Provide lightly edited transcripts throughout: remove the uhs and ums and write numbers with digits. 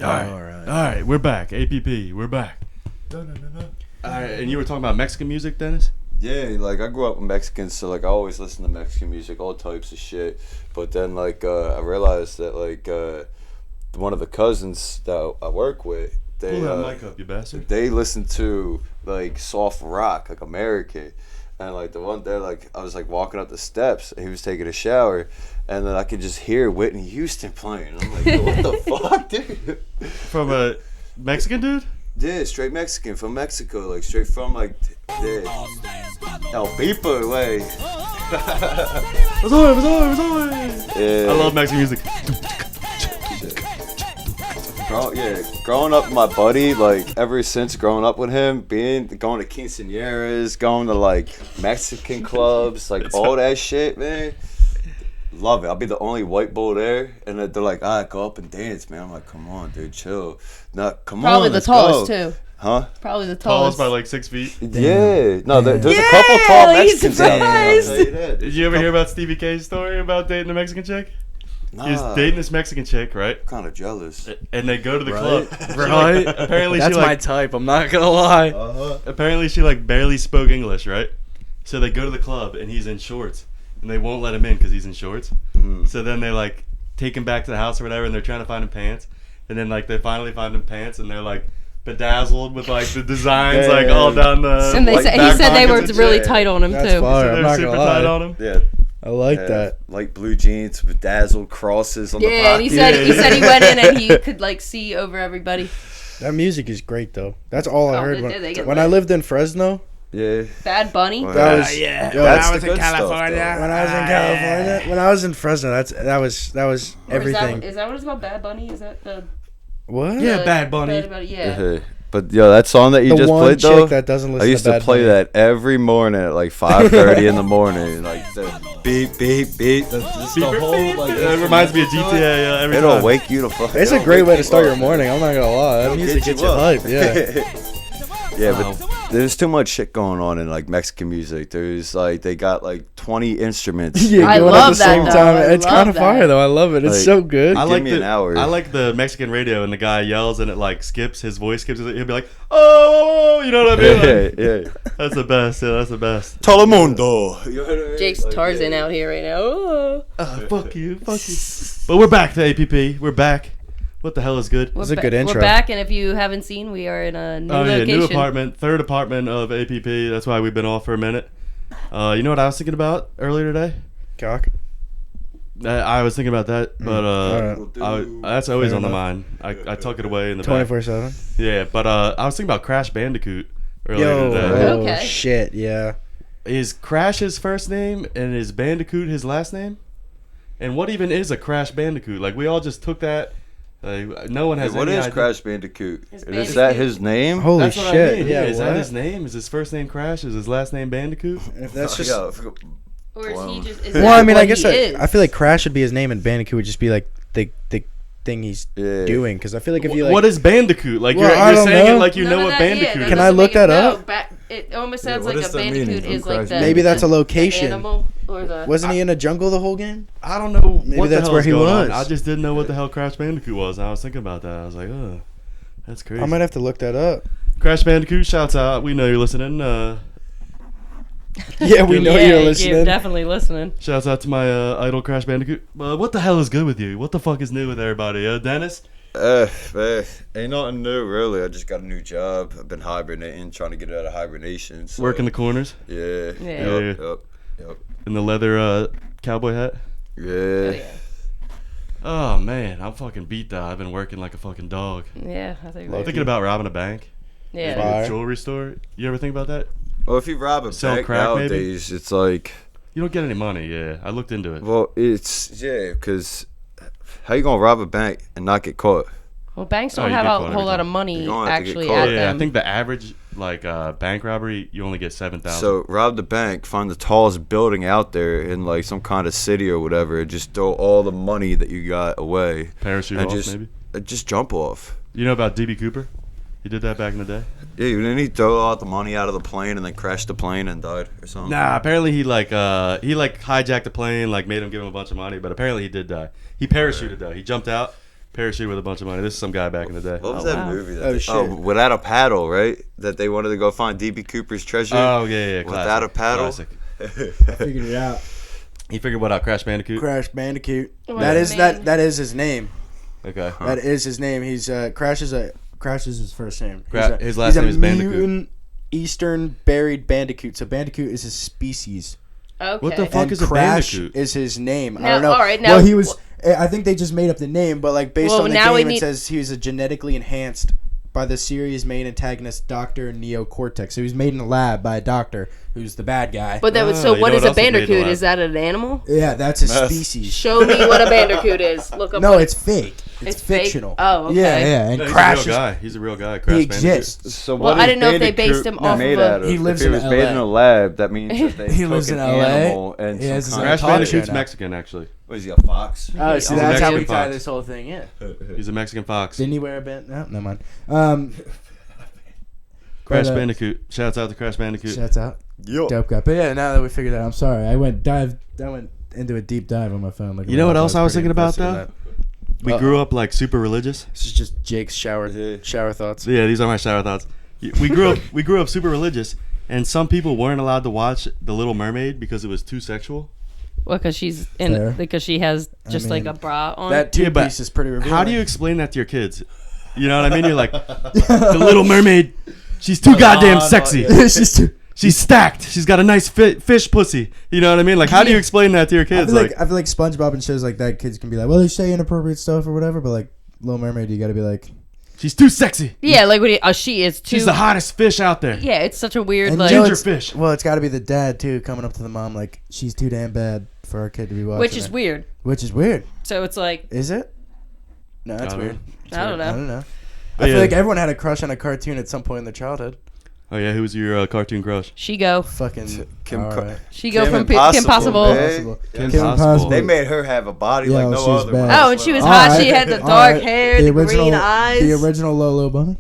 All right. We're back. APP. We're back. All right, and you were talking about Mexican music, Dennis? Yeah, like I grew up with Mexicans, so like I always listen to Mexican music, all types of shit. But then like I realized that like one of the cousins that I work with, they Pull that mic up, you bastard. they listen to like soft rock, like American. And like the one there, like I was like walking up the steps, and he was taking a shower, and then I could just hear Whitney Houston playing. I'm like, yo, what the fuck, dude? From a Mexican dude? Yeah, straight Mexican from Mexico, like straight from like El Pipo way. What's Yeah. I love Mexican music. Growing up with my buddy, like ever since growing up with him, going to quinceañeras, going to like Mexican clubs, like all that shit, man. Love it. I'll be the only white boy there, and they're like, go up and dance, man. I'm like, come on, dude, chill. No, come Probably on, the let's tallest go. too. Huh? Probably the Tallest tallest. by like 6 feet. Yeah. No, there's a couple tall Mexicans out there. I'll tell you that. Did you ever hear about Stevie K's story about dating a Mexican chick? Nah, He's dating this Mexican chick, right? kind of jealous. And they go to the club. Right? Apparently That's she my like type. I'm not gonna lie. apparently she like barely spoke English, right? So they go to the club and he's in shorts, and they won't let him in because he's in shorts. So then they like take him back to the house or whatever, and they're trying to find him pants, and then like they finally find him pants, and they're like bedazzled with like the designs like all down the. And they like, said, he back said they were pockets and really shit. tight on him That's too. fire. So I'm they're not super gonna tight lie. on him. Yeah. I like that. Like blue jeans with dazzled crosses on the Yeah, and he pocket. said he went in and he could like see over everybody. That music is great though. That's all I Oh, heard they get when I lit. lived in Fresno. Yeah. Bad Bunny. Well, That was yeah. yo, That's I was the in good stuff, California. though. when I was in California. When I was in Fresno, that was Or is everything. that what it's called? Bad Bunny? Is that the What? Yeah, Bad Bunny. Yeah. But yo, that song that you The just one played chick though, that doesn't listen I used to to Bad play Bunny. that every morning at like 5:30 in the morning, like the beep beep beep. Just the whole like. Yeah, it reminds me of GTA every It'll time. wake you to fuck. It's a it'll great wake way to you start up, your man. morning. I'm not gonna lie. That It'll music get gets you up. hyped. Yeah. Yeah, Wow. but there's too much shit going on in like Mexican music. There's like they got like 20 instruments. Yeah, I going love at the that, same though. time. I It's love kind of that. fire though. I love it. It's Like, so good. I Give like me an hour. I like the Mexican radio, and the guy yells, and it like skips. His voice skips. He'll be like, "Oh," you know what I mean? Like, yeah. that's the best. Yeah, that's the best. Telemundo. You know what I mean? Jake's Like, Tarzan yeah. out here right now. Oh. Fuck you. But we're back to APP. We're back. What the hell is good? It's a good intro. We're back, and if you haven't seen, we are in a new location. new apartment, third apartment of APP. That's why we've been off for a minute. You know what I was thinking about earlier today? Cock. I was thinking about that, but Alright. that's always Fair on the enough. mind. I tuck it away in the back. 24/7. Yeah, but I was thinking about Crash Bandicoot earlier Yo, today. oh Okay. shit, yeah. Is Crash his first name and is Bandicoot his last name? And what even is a Crash Bandicoot? Like we all just took that. No one has. What any is idea. Crash Bandicoot? It's Is Bandicoot. that his name? Holy That's what shit, I mean. yeah. Is that what? his name? Is his first name Crash? Is his last name Bandicoot? If that's just. Yo, Or is he just? Is Well, that I mean, what I guess he is? I feel like Crash would be his name, and Bandicoot would just be like the thing he's Yeah. doing. Because I feel like if you like, What is Bandicoot? Like Well, I you're don't saying know. it like you None know of what that- yeah, Bandicoot that is. Can I doesn't look make it- that up? It almost Yeah, sounds what like is a the meaning Bandicoot from is like Crash the maybe that's a the location. animal or the. Wasn't he in a jungle the whole game? I don't know Maybe what the that's hell where is he going on. was. I just didn't know what the hell Crash Bandicoot was. And I was thinking about that. I was like, oh, that's crazy. I might have to look that up. Crash Bandicoot, shouts out. We know you're listening. Yeah, we know Yeah, you're listening. definitely listening. Shouts out to my idol Crash Bandicoot. What the hell is good with you? What the fuck is new with everybody? Dennis? Man, ain't nothing new really. I just got a new job. I've been hibernating, trying to get out of hibernation. So, Working the corners Yeah. Yeah. Yep. in the leather cowboy hat. Yeah. Oh man, I'm fucking beat though. I've been working like a fucking dog. Yeah, I think. I'm thinking about robbing a bank. Yeah. Maybe a Fire. jewelry store. You ever think about that? Well, if you rob a Sell bank crack, maybe? nowadays, it's like, You don't get any money. Yeah, I looked into it. well, because how you gonna rob a bank and not get caught? Well, banks Oh, don't you have get a caught whole every lot of time. money You're gonna have to get actually caught. at Yeah, them. I think the average like bank robbery, you only get 7,000. So rob the bank, find the tallest building out there in like some kind of city or whatever, and just throw all the money that you got away. Parachute and off, just, maybe. Just jump off. You know about DB Cooper? He did that back in the day. Yeah, didn't he throw all the money out of the plane and then crashed the plane and died or something? Nah, apparently he hijacked the plane, like made him give him a bunch of money, but apparently he did die. He parachuted though. He jumped out, Parachute with a bunch of money. This is some guy back in the day. What was Oh, that wow. movie? Oh, shit. Without a Paddle, right? That they wanted to go find DB Cooper's treasure. Oh yeah. Without a paddle. Classic. Figured it out. You figured what out? Crash Bandicoot. Crash Bandicoot. What's That his is name? that is his name. Okay. That is his name. He's Crash is his first name. His last name is Bandicoot. Mutant Eastern buried bandicoot. So Bandicoot is his species. Okay. What the fuck And is a Crash Bandicoot? is his name. I Now- don't know. all right, now- well, he was. I think they just made up the name, but like based Well, on the now we game, need- it says he was a genetically enhanced by the series' main antagonist, Dr. Neocortex. So he was made in a lab by a doctor who's the bad guy. But that was Oh, so. you What know is what a else was made in the bandicoot? lab? Is that an animal? Yeah, that's his Meth. species. Show me what a bandicoot is. Look up. No, what it's fake. It's fake? fictional. Oh, okay. Yeah, and No, he's Crash a is real guy. He's a real guy. Crash he Bandicoot. exists. So Well, what I is didn't know if they Bandicoot based him off made of a- out of? He lives if in it was LA. made in a lab, that means that they He took lives an in LA. animal and He has some his kind Crash of own Bandicoot's now. Mexican, actually. What is he, a fox? Oh, He's see, a that's how we Mexican tie fox. this whole thing in. He's a Mexican fox. Didn't he wear a band? No, never mind. Crash but, Bandicoot. Shouts out to Crash Bandicoot. Shouts out. Yo. Dope guy. But yeah, now that we figured that out, I'm sorry. I went into a deep dive on my phone. You know what else I was pretty thinking about, impressed with We grew up like super religious. that. This is just Jake's shower thoughts. Yeah, these are my shower thoughts. We grew up super religious, and some people weren't allowed to watch The Little Mermaid because it was too sexual. Well, because Fair. because she has just I like mean, a bra on. That Yeah, two but piece is pretty revealing. How do you explain that to your kids? You know what I mean? You're like, The Little Mermaid, she's too goddamn sexy. It's just too. She's stacked. She's got a nice fish pussy. You know what I mean? Like, how do you explain that to your I kids? feel like SpongeBob and shows like that, kids can be like, well, they say inappropriate stuff or whatever, but like Little Mermaid, you got to be like, she's too sexy. yeah, like when she is too. She's the hottest fish out there. Yeah, it's such a weird and like. you know, Ginger it's- fish. Well, it's got to be the dad too, coming up to the mom like, she's too damn bad for our kid to be watching. Which is her. weird. Which is weird. So it's like Is it? No, that's I don't weird. know. It's I don't weird. know. I don't know. But I feel yeah. like everyone had a crush on a cartoon at some point in their childhood. Oh yeah, who's your cartoon crush? she go. Fucking Kim all Ka- right. She go Kim from Kim Impossible, Possible. man. Impossible. Kim Kim Possible. Possible. They made her have a body Yeah, like no she was other. bad. one. Oh, and she was All hot. right. She had the All dark right. hair, the green eyes. The original Lolo Bunny.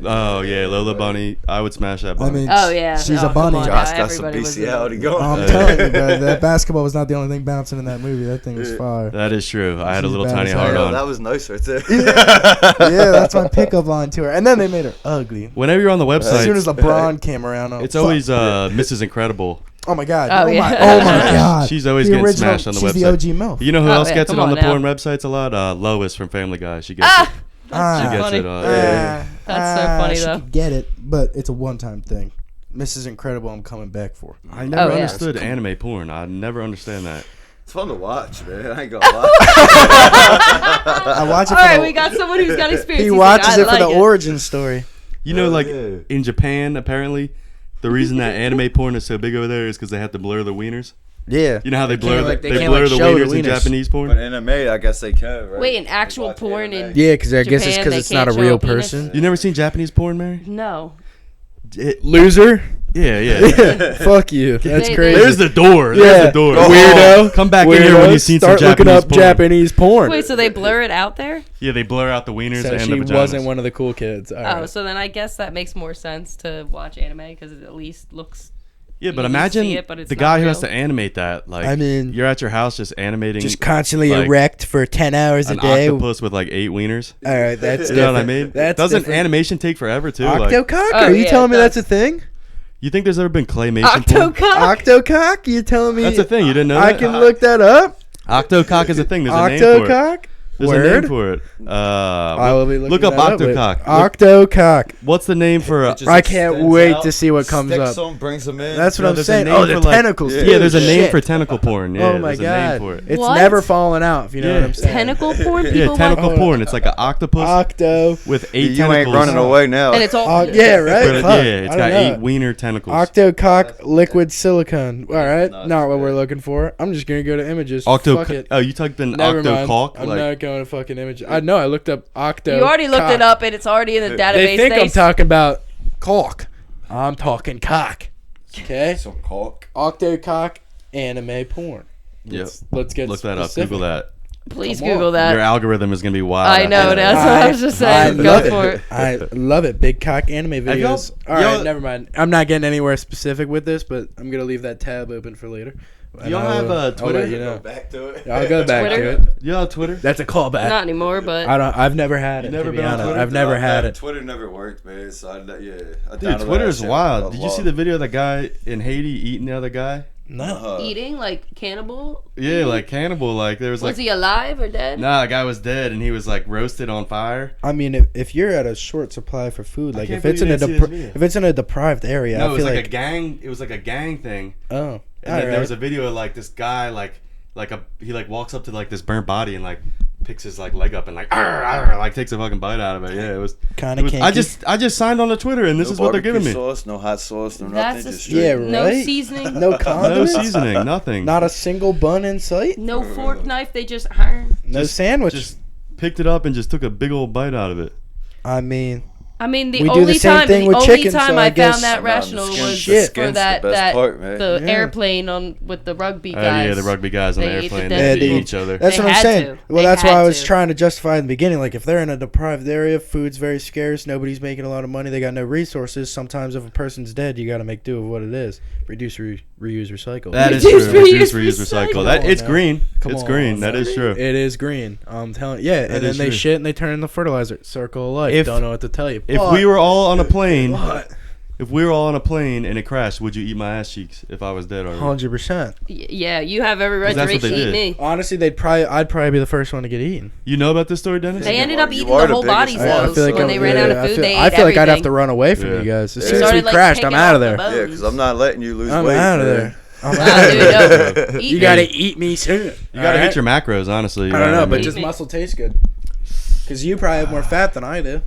Oh yeah, Lola Bunny. I would smash that I bunny. mean, Oh yeah, she's oh, a bunny. come on, Josh yeah, got some everybody was bestiality in- going. I'm telling you, bro, that basketball was not the only thing bouncing in that movie. That thing was fire. That is true. I had a She's little bad tiny as hell. heart Yo, on. that was nice right there. Yeah, that's my pickup line to her. And then they made her ugly. Whenever you're on the As soon website, as LeBron came around, I'm it's fuck. always Mrs. Incredible. Oh my god. Oh, Oh, yeah. my, oh my god. She's always The getting original- smashed on the she's website. the OG MILF. You know who Oh, else yeah, gets it come on the on now. porn websites a lot? Lois from Family Guy. She gets Ah, it. Ah. She gets funny. it. Yeah. That's so funny, she though. could get it, but it's a one-time thing. Mrs. Incredible, I'm coming back for. I never Oh, yeah. understood anime porn. I never understand that. It's fun to watch, man. I ain't gonna lie. I watch it All for right, the, we got someone who's got experience. he He's watches like, I it for like the origin story. You know, like Yeah. in Japan, apparently, the reason that anime porn is so big over there is because they have to blur the wieners. Yeah. You know how they blur can't, like, they they can't, blur like, the show the wieners in wieners. Japanese porn? But anime, I guess they can, right? Wait, in actual Watch porn anime. in- Yeah, because I guess it's Japan, because they it's not a can't show real a penis? person. You never seen Japanese porn, Mary? No. Loser. Yeah, yeah. Yeah. Fuck you. That's They- crazy. There's the door. Yeah. There's the door. Weirdo. Come back in here when you've seen Start some looking Japanese up porn. Japanese porn. Wait, so they blur it out there? Yeah, they blur out the wieners So and she the vaginas. wasn't one of the cool kids. All Oh, right. so then I guess that makes more sense to watch anime because it at least looks. Yeah, but you imagine see it, but it's the not guy who has real. to animate that. Like, I mean- you're at your house just animating Just constantly like, erect for 10 hours a an day. octopus with like 8 wieners. All right, that's You know what I different. mean? That's Doesn't different. animation take forever too? Like, Octocock? Oh, Are you yeah, telling it me that's a does. thing? you think there's ever been claymation porn? Octocock? Octocock? You telling me? That's a thing. You didn't know I that? can look that up. Octocock is a thing. There's a name for it. Octocock? There's a Word? name for it. I will be looking look up that later. Octocock. Octocock. What's the name for? It just I can't extends wait out, to see what comes sticks up. them, brings them in. That's what No, I'm there's a saying. name Oh, the for, like- tentacles. Yeah, yeah, there's a name Shit. for tentacle porn. Yeah, Oh my there's a name god. for it. It's What? never falling out, if you know Yeah. what I'm saying. Tentacle porn? Yeah, People tentacle watch? porn. It's like an octopus Octo. with 8 you tentacles. ain't running away now. And it's all. Yeah, right? But Fuck. yeah, it's I got don't know. 8 wiener tentacles. Octocock liquid silicone. All right, nuts, not what man. we're looking for. I'm just gonna go to images. Fuck it. Oh, you typed in Never mind. octocock? I'm Like, not going to fucking images. I know. I looked up octo. You already looked it up and it's already in the database. They think I'm Thanks. talking about cock. I'm talking cock. Okay. Some cock. Octocock anime porn. Yep. Let's get look that up. specific. Google that. Please Come on. Google that. Your algorithm is gonna be wild. I know, after that. that's what I was just saying. Go love for it. I love it. Big cock anime Have y'all- videos. All right, y'all- never mind. I'm not getting anywhere specific with this, but I'm gonna leave that tab open for later. You don't have Twitter? You know. Go back to it. I'll go back Twitter? to it. You have Twitter? That's a callback. Not anymore, but I've never had it. never to be been on honest. Twitter? I've never had it. Twitter never worked, man. So I Dude, downloaded Twitter that is shit. wild. I Did you see love the video of that guy in Haiti eating the other guy? No. eating like cannibal. Yeah, like cannibal. Like there was like. Was he alive or dead? Nah, the guy was dead and he was like roasted on fire. I mean, if you're at a short supply for food, like can't if it's in believe a you didn't see this video. if it's in a deprived area, No, I it was feel like a gang. It was like a gang thing. Oh, And then there was a video of like this guy he walks up to like this burnt body and like picks his like leg up and like like takes a fucking bite out of it. Yeah, it was kind of. I just signed on to Twitter and this is what they're giving me. Sauce, no hot sauce, no That's nothing. a Just straight- Yeah, straight. No right? seasoning. No No condiments. seasoning, nothing. Not a single bun in sight. No fork knife. They just No Just- sandwich. Just picked it up and just took a big old bite out of it. I mean, I mean, the We do only the same time thing the with only chicken, time so I I guess- found that I'm rational not- the skin- was the for skin's that the best part, man. the Yeah. airplane on with the rugby guys. Yeah, the rugby guys on the They ate the airplane. dead They people. eat each other. that's They what I'm had saying. to. Well, They that's why had I was to. trying to justify in the beginning. Like, if they're in a deprived area, food's very scarce, nobody's making a lot of money, they got no resources. Sometimes, if a person's dead, you got to make do with what it is. Reduce, reuse, recycle. That is Reduce, true. Reduce, reuse, reuse, recycle. recycle. That it's Come on, green. Come It's on, green. That man. is true. It is green. I'm telling you. Yeah, That and then is they true. shit and they turn into fertilizer. Circle of life. If- Don't know what to tell you. If we were all on a plane, But if we were all on a plane and it crashed, would you eat my ass cheeks if I was dead already? 100%. Yeah, you have every right to that's what they eat did. me. Honestly, I'd probably be the first one to get eaten. You know about this story, Dennis? They ended up You eating are the the whole biggest bodies one. though. I feel like when they ran out of food, they ate I feel like I'd have to everything. run away from Yeah. you guys. As They soon as we started, like, crashed, I'm taking out off of the there. bones. Yeah, because I'm not letting you lose I'm weight. out of man. there. I'm Nah, out of there. dude, no. Eat You me. gotta eat me soon. You gotta hit your macros, honestly. I don't know, but Eat just me. muscle tastes good. Because you probably have more fat than I do.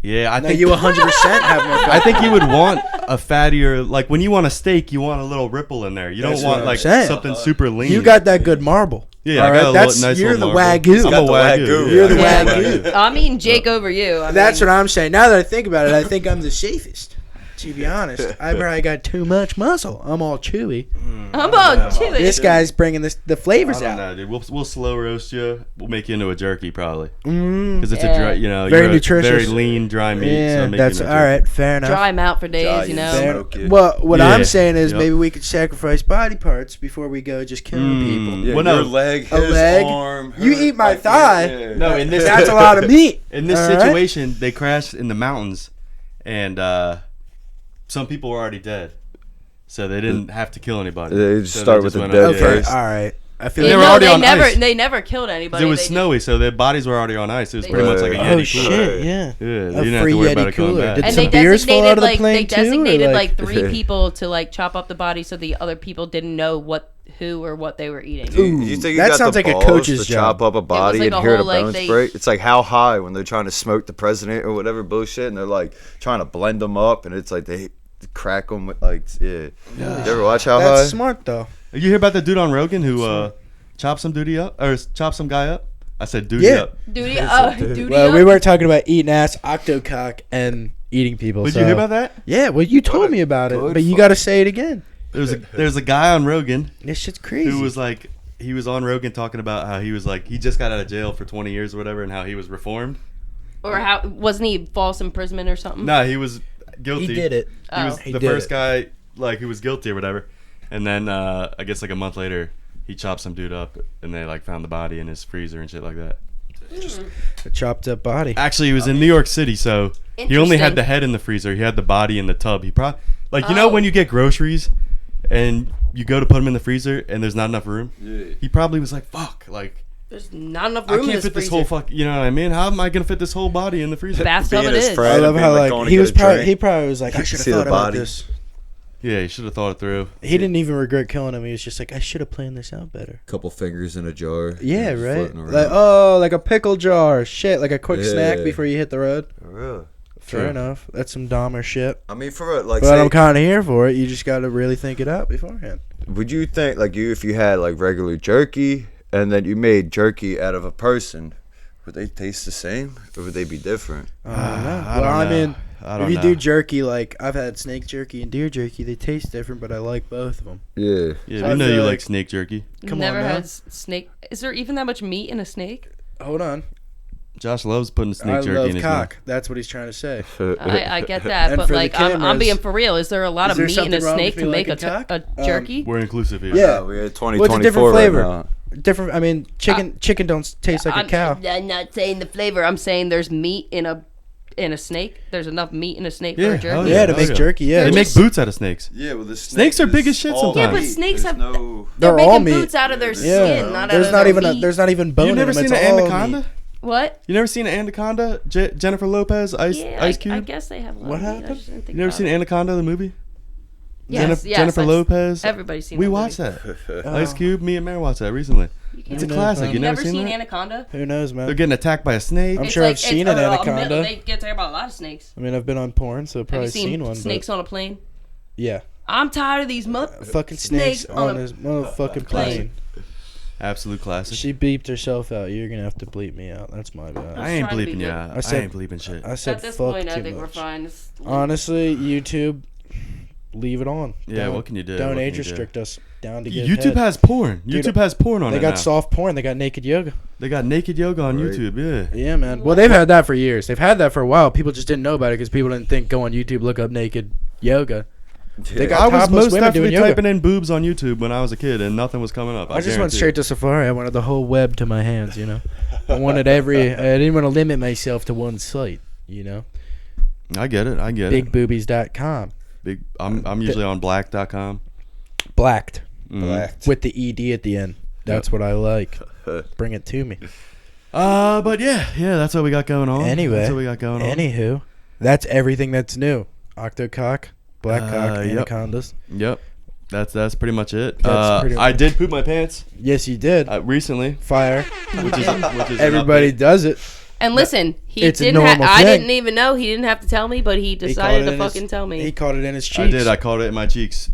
Yeah, I No, think you 100% have more fat. I think you would want a fattier, like when you want a steak, you want a little ripple in there. You That's don't what want I'm like saying. something super lean. You got that good marble. Yeah, I All got a little- that's nice you're little the marble. wagyu. I'm Got a the wagyu. wagyu. You're the Yeah. wagyu. I'm eating Jake over you. That's what I'm saying. Now that I think about it, I think I'm the safest. To be honest, I probably got too much muscle. I'm all chewy. I'm on to it. This guy's bringing the I flavors don't out. know, dude. We'll slow roast you. We'll make you into a jerky probably Mm. because it's Yeah. a dry, you know, Very you're a nutritious. very lean, dry meat. so Yeah, I'll make that's you all into a jerky. right. Fair enough. Dry him out for days, Dry you you. know. Fair- Smoke it. Well, what Yeah. I'm saying is Yep. maybe we could sacrifice body parts before we go just killing people. Yeah, Well, no. your leg, A his leg? arm. You her- eat my like, thigh. yeah. No, in this That's a lot of meat. in this All right? situation, they crashed in the mountains, and some people were already dead, so they didn't have to kill anybody. They just So start with just the went dead on- Okay, first. all right. I feel They Yeah, were like no, already they on never ice. they never killed 'Cause anybody. it was They just- snowy, so their bodies were already on ice. It was They pretty much just- like a Oh, Yeti oh cooler. shit, yeah. Yeah, A you didn't have free to worry Yeti about it coming cooler. back. Did And some they beers fall out designated of the like plane they too, or, designated like- like 3 people to like chop up the body so the other people didn't know who or what they were eating. You think you That got sounds the like a balls coach's to job. chop up a body like and a hear the whole, like, bones they- break? It's like how high when they're trying to smoke the president or whatever bullshit, and they're like trying to blend them up, and it's like they crack them with like yeah. You ever watch How That's High? smart though. You hear about the dude on Rogan who chopped some duty up or chopped some guy up? I said duty Yeah. up. Duty, duty. Well, up. we weren't talking about eating ass, octocock, and eating people. Did so. you hear about that? Yeah, well, you told me about it, good but you got to say it again. There's a guy on Rogan This shit's crazy. who was like he was on Rogan talking about how he was like he just got out of jail for 20 years or whatever and how he was reformed. Or how wasn't he false imprisonment or something? No, he was guilty. He did it. He was Oh. He the did first it. guy like who was guilty or whatever. And then I guess like a month later he chopped some dude up and they like found the body in his freezer and shit like that. A chopped up body. Actually, he was in New York City, so he only had Interesting. the head in the freezer. He had the body in the tub. He probably like you know Oh. when you get groceries and you go to put them in the freezer and there's not enough room. Yeah. He probably was like, "Fuck!" Like There's not enough I room in can't this fit this freezer. whole fuck. You know what I mean? How am I gonna fit this whole body in the freezer? Bathtub Being it his is. friend. I love being how like like going to he get was a probably drink. he probably was like I You should have see the thought about body. this. Yeah, he should have thought it through. He didn't even regret killing him. He was just like I should have planned this out better. Couple fingers in a jar. Yeah, just right. floating around. Like like a pickle jar. Shit, like a quick snack Yeah. before you hit the road. For real. Fair True. enough. That's some Dahmer shit. I mean, for real, like, But say, I'm kind of here for it. You just got to really think it out beforehand. would you think like if you had like regular jerky and then you made jerky out of a person, would they taste the same or would they be different? I don't know. I Well, don't I know. mean, I if don't you know. do jerky, like I've had snake jerky and deer jerky, they taste different, but I like both of them. Yeah. Yeah, So we I know feel you like- like snake jerky. Come Never on now. had snake. Is there even that much meat in a snake? Hold on. Josh loves putting snake I jerky love in his cock. That's what he's trying to say. I get that, And but for the like I'm cameras, being for real. Is there a lot is of there meat in a something wrong snake with to me make liking cock? a jerky? We're inclusive here. Yeah. We're at What's a 2024 different right flavor? now. Different. I mean, chicken don't taste like a cow. I'm not saying the flavor. I'm saying there's meat in a snake. There's enough meat in a snake Yeah, for a jerky. hell Yeah, to Oh, make yeah. jerky. Yeah, They They're make just- boots out of snakes. Yeah, well, the Snakes are big as shit all sometimes. Yeah, but meat. snakes There's have- no. They're They're all making meat. boots out of their Yeah, skin, not out there's of not their even meat. there's not even bone. You in never them. seen It's an all anaconda? meat. What? You never seen an anaconda? Jennifer Lopez, Ice Yeah, Cube. I guess they have. A lot What of meat. I happened? just didn't think You never about seen it. Anaconda, the movie? Yes, yes, Jennifer I've- Lopez. Everybody's seen. We that watched movie. that. Ice Cube, me and Mary watched that recently. You It's a can't- Who knows, classic. man? You You've never never seen seen that? Anaconda? Who knows, They're man? getting attacked by a snake. I'm It's sure I've like- seen it's- an or a anaconda. mill- They get talking about a lot of snakes. I mean, I've been on porn, so I've Have probably you seen one. snakes on a plane? But yeah, I'm tired of these fucking snakes on a his motherfucking plane. plane. Absolute classic. She beeped herself out. You're gonna have to bleep me out. That's my bad. I ain't trying to be bleeping good. you out. I said- I ain't bleeping shit. I said At this fuck point, I too think we're much. fine. Honestly, YouTube, leave it on. Yeah, Don't- what can you do? Don't What can age you do? restrict us. Down to get YouTube head. has porn. Dude, YouTube has porn on They it got now. soft porn. They got naked yoga. They got naked yoga on Right. YouTube. Yeah. Yeah, man. Well, they've had that for years. They've had that for a while. People just didn't know about it because people didn't think go on YouTube, look up naked yoga. They got I was topless most women doing definitely yoga. typing in boobs on YouTube when I was a kid, and nothing was coming up. I just went guarantee. straight to Safari. I wanted the whole web to my hands, you know. I wanted every. I didn't want to limit myself to one site, you know. I get it. I get it. Bigboobies.com. Big. I'm usually on black.com. Blacked Blacked. with the ed at the end. That's what I like. Bring it to me. But yeah, that's what we got going on. Anyway, that's what we got going on. Anywho, that's everything that's new. Octocock, blackcock, Yep. anacondas. Yep. That's pretty much it. That's pretty I much- did poop my pants Yes, you did. recently, Fire. which is an Everybody update. does it. And listen, he It's a didn't. normal I thing. didn't even know. He didn't have to tell me, but he He caught decided it to in his- fucking tell me. He caught it in his cheeks. I did. I caught it in my cheeks.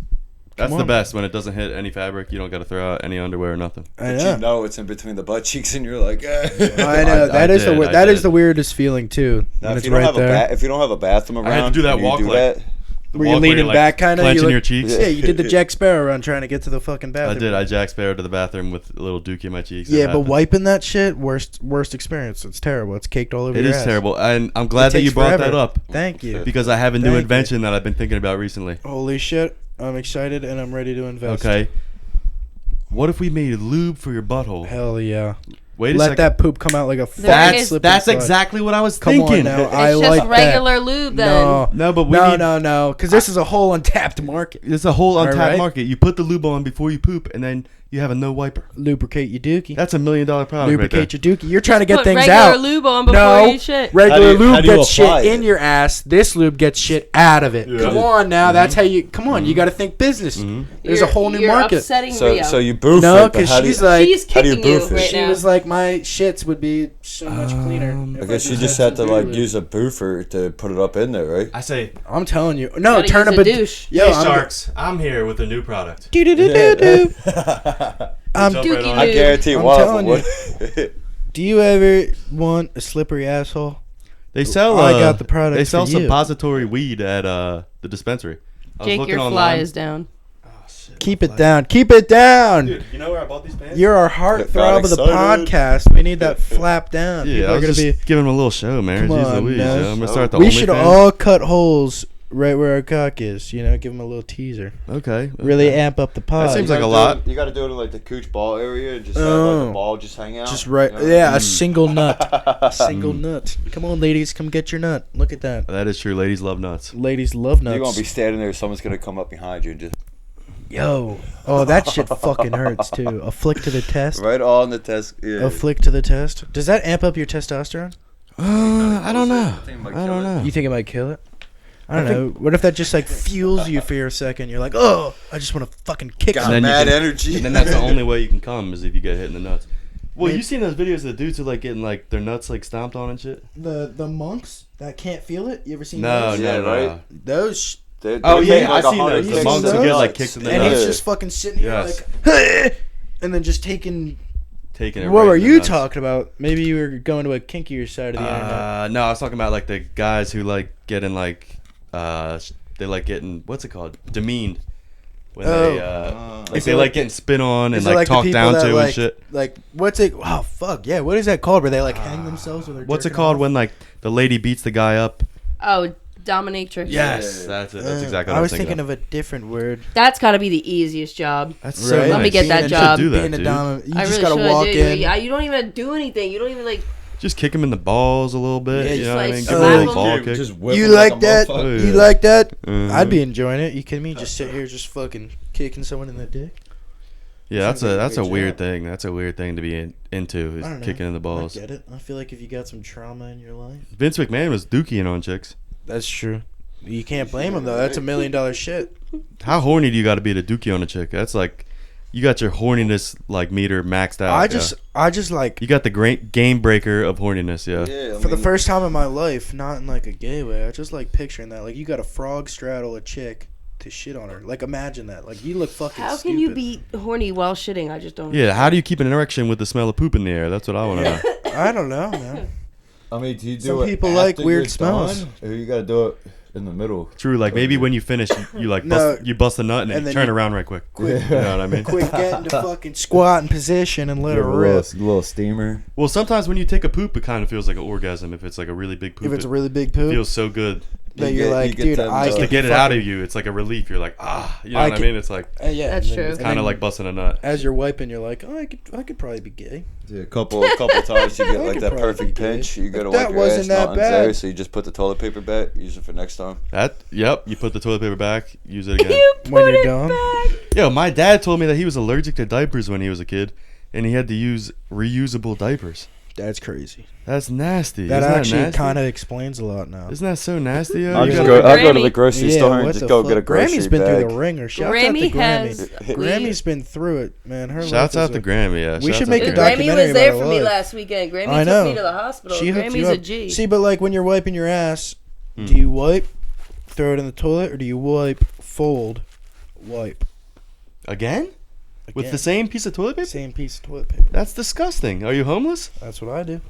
That's Come the on. best when it doesn't hit any fabric. You don't got to throw out any underwear or nothing. I But know. you know it's in between the butt cheeks, and you're like, eh. I know. I That is did, I that is did. the weirdest feeling too. Now, When if it's you don't right have there. if you don't have a bathroom around, I had to do that and you walk do like- that, Were you Walk leaning you're, back kind of? clenching your cheeks. Yeah, you did the Jack Sparrow run trying to get to the fucking I bathroom. did. I Jack Sparrow to the bathroom with a little dookie in my cheeks. Yeah, It but happened. wiping that shit, worst experience. It's terrible. It's caked all over It your is ass. terrible, and I'm glad It that you takes brought forever. that up Thank you. because I have a new Thank you. invention that I've been thinking about recently. Holy shit. I'm excited and I'm ready to invest. Okay. What if we made lube for your butthole? Hell yeah. Wait a Let second. that poop come out like a fucking That's slip that's and slide. exactly what I was Come thinking. on now. it's I just like regular lube then. that. No, but we No, need, no. Because this is a whole untapped market. It's a whole untapped Alright. market. You put the lube on before you poop, and then you have a no wiper. Lubricate your dookie. That's $1 million product Lubricate right your dookie. You're trying to get Put things regular out. lube on before No, you shit. regular How do you lube gets shit apply in it? your ass. This lube gets shit out of it. Yeah. Come on now, that's how you. Come on, you got to think business. There's a whole new You're market. Upsetting so Rio. so you boof No, it, but because how do she's you, like, She's how do you kicking you boof it? right she now. was like, my shits would be so much cleaner. I if guess you just just had to some like lube. use a boofer to put it up in there, right? I say, I'm telling you, no, Gotta turn use up a a douche. Yo, hey I'm sharks, I'm here with a new product. Do-do-do-do-do. Jump right Dookie on I lube. guarantee I'm one of telling them you. would. Do you ever want a slippery asshole? They sell. I got the product They sell for you. suppository weed at the dispensary. I was Jake, looking your fly online. is down. Oh, shit, Keep my it fly. down. Keep it down. Dude, you know where I bought these pants? You're our Got heartthrob of the excited. podcast. We need that flap down. Yeah, People I are was gonna just be. giving them a little show, man. Come Jeez on, Louise, no. yo. I'm gonna start the We should OnlyFans. all cut holes right where our cock is. You know, give them a little teaser. Okay. Really amp up the pod. That seems like a You lot. gotta do it- You got to do it in like the cooch ball area, and just have like Oh. the ball just hang out. Just right. you know? Yeah, a single nut. A single nut. Come on, ladies, come get your nut. Look at that. That is true. Ladies love nuts. Ladies love nuts. You're gonna be standing there. Someone's gonna come up behind you and just Yo. Oh, that shit fucking hurts too. A flick to the test. right on the test. Yeah. A flick to the test. Does that amp up your testosterone? I don't know. think it might I kill don't it. know. You think it might kill it? I don't know. What if that just like fuels you for a second? You're like, oh, I just want to fucking kick Got And then you mad can- energy. And then that's the only way you can come is if you get hit in the nuts. Well, Maybe- you seen those videos of the dudes who like getting like their nuts like stomped on and shit? The monks that can't feel it. You ever seen No, those? Yeah, no, no. right? Those. Oh, They yeah, take, like, I seen 100 those. The kicks monks in who the get, like, nuts. kicked in the And nuts. he's just fucking sitting here Yes. like, and then just taking. Taking it What right were in the you nuts. talking about? Maybe you were going to a kinkier side of the internet. No, I was talking about like the guys who like getting like they like getting what's it called, demeaned. when they like they like getting spit on and Is it like the talked people down that, to like, and shit. Like, what's it? Oh, fuck. Yeah, what is that called? Where they, like, hang themselves with their What's it called when like the lady beats the guy up? Oh, dominatrix. Yes, that's it. That's exactly what I was thinking of a different word. That's got to be the easiest job. That's so Right. Let me nice. get that You job. should do that, Being a dude. dominant. You I just really gotta should, walk dude. in. Yeah, you don't even do anything. You don't even like. Just kick him in the balls a little bit. Yeah, you just, know what I like, mean? Give slap him a little him. ball kick. Just whip You him like a that? motherfucker. You like that? Mhm. I'd be enjoying it. You kidding me? Just sit here, just fucking kicking someone in the dick. Yeah, that's Sounds like a a great weird job. thing. That's a weird thing to be into I don't is know. kicking in the balls. I get it. I feel like if you got some trauma in your life, Vince McMahon was dookie on chicks. that's true. You can't blame him though. That's $1 million shit. How horny do you got to be to dookie on a chick? That's like, you got your horniness like meter maxed out. I just like You got the great game breaker of horniness. Yeah. Yeah, I for the mean, first time in my life, not in like a gay way. I just like picturing that. Like you got a frog straddle a chick to shit on her. Like imagine that. Like you look fucking. How stupid. can you be horny while shitting? I just don't. Yeah. How do you keep an erection with the smell of poop in the air? That's what I want to know. I don't know, man. I mean, do you do Some it people after like weird you're smells. done, or you gotta do it in the middle? True. Like maybe when you finish, you like No. bust a nut and, And then then you turn you- around right quick. Quick, You know what I mean? quick, get into fucking squat in position and let Give her a rip. little steamer. Well, sometimes when you take a poop, it kind of feels like an orgasm. If it's like a really big poop, If it's it a really big poop, feels so good. that you you're get- like, you get dude, them, I just To can get it out fucking- of you, it's like a relief. You're like, you know I what I can- mean? It's like That's Yeah, and then- true. and kind of then like busting a nut. as you're wiping, you're like, oh, I could probably be gay. Yeah, a couple times you get I like could that probably perfect do it. pinch. You gotta But wipe that your ass, wasn't that nothing's there, bad. so you just put the toilet paper back. Use it for next time. Yep. You put the toilet paper back, use it again. You When put you're it done. back. Yo, my dad told me that he was allergic to diapers when he was a kid, and he had to use reusable diapers. That's crazy. That's nasty. That Isn't actually nasty? kind of explains a lot now. Isn't that so nasty? Yo? I'll You just gotta- go. I'll go to Grammy- the grocery store and what just the go fuck? get a grocery Grammy's been bag. through the ringer. Shouts out Grammy to Grammy. has- Grammy's been through it, man. Her Shouts life out is to a- Grammy. Yeah, We shouts should out make to a Grammy. Grammy documentary was there about for her me life. last weekend. Grammy I took know. me to the hospital. She hooked you Grammy's a up. G. See, but like when you're wiping your ass, do you wipe, throw it in the toilet, or do you wipe, fold, wipe? Again? With Again. the same piece of toilet paper? Same piece of toilet paper. That's disgusting. Are you homeless? That's what I do.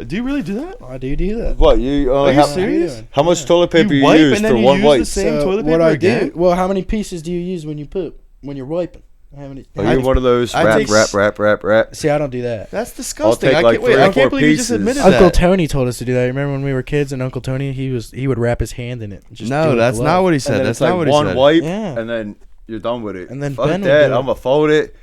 Do you really do that? I do that. What you? Are you how, serious? how much toilet paper you, wipe use and then for you one use wipe? the same toilet what paper I again? do? Well, how many pieces do you use when you poop? When you're wiping? How many? Are you one of those I rap, take rap, rap, rap, rap? See, I don't do that. That's disgusting. take, I like, can't, wait, 3 or I can't 4 believe you just pieces. admitted Uncle that. Tony told us to do that. Remember when we were kids and Uncle Tony, he would wrap his hand in it. and just do No, it that's with not love. what he And said. then That's it's like not what he one said. wipe, Yeah. and then you're done with it. And then Fuck Ben would that. do it. I'm gonna fold it.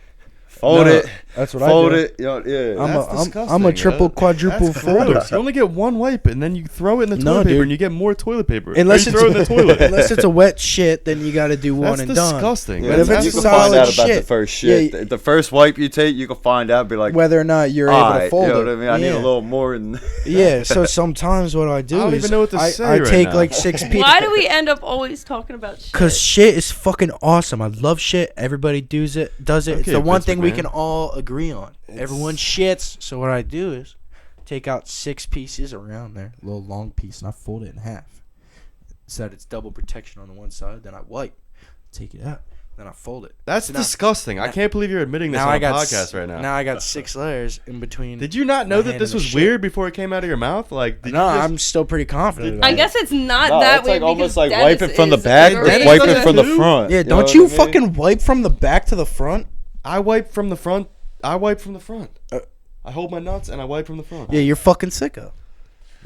No, that's what I Fold do. it. You know, yeah. That's I'm a disgusting, triple, yo. quadruple That's folder. gross. You only get one wipe, and then you throw it in the No, toilet paper, dude. and you get more toilet paper. Unless Or you it's throw it in the toilet. unless it's a wet shit, then you got to do one That's and done. disgusting. Yeah, But if That's it's you a can absolutely- find out solid about shit, the first shit. yeah, The first wipe you take, you can find out. Be like, whether or not you're able to alright, fold you know it. what I mean? I need Yeah. a little more than. Yeah, so sometimes what I do I don't is even know what to I say right take now. like 6 pieces. Why do we end up always talking about shit? Because shit is fucking awesome. I love shit. Everybody does it. It's Okay, the one Vince thing we McMahon. can all agree on. Everyone shits. So what I do is take out 6 pieces around there, a little long piece, and I fold it in half so that it's double protection on the one side. Then I wipe, take it out, then I fold it. That's So now- disgusting. I can't believe you're admitting this Now on I a got podcast right now. Now I got 6 layers in between. Did you not know my that hand this and the was shit. weird before it came out of your mouth? Like, did No, you just, I'm still pretty confident. about I it. guess it's not No, that it's weird like almost because like Dennis wiping from the is back, a but great- wiping does from the that front. Yeah, You know don't what you I mean? fucking wipe from the back to the front? I wipe from the front. I wipe from the front. Uh, I hold my nuts and I wipe from the front. Yeah, you're fucking sicko.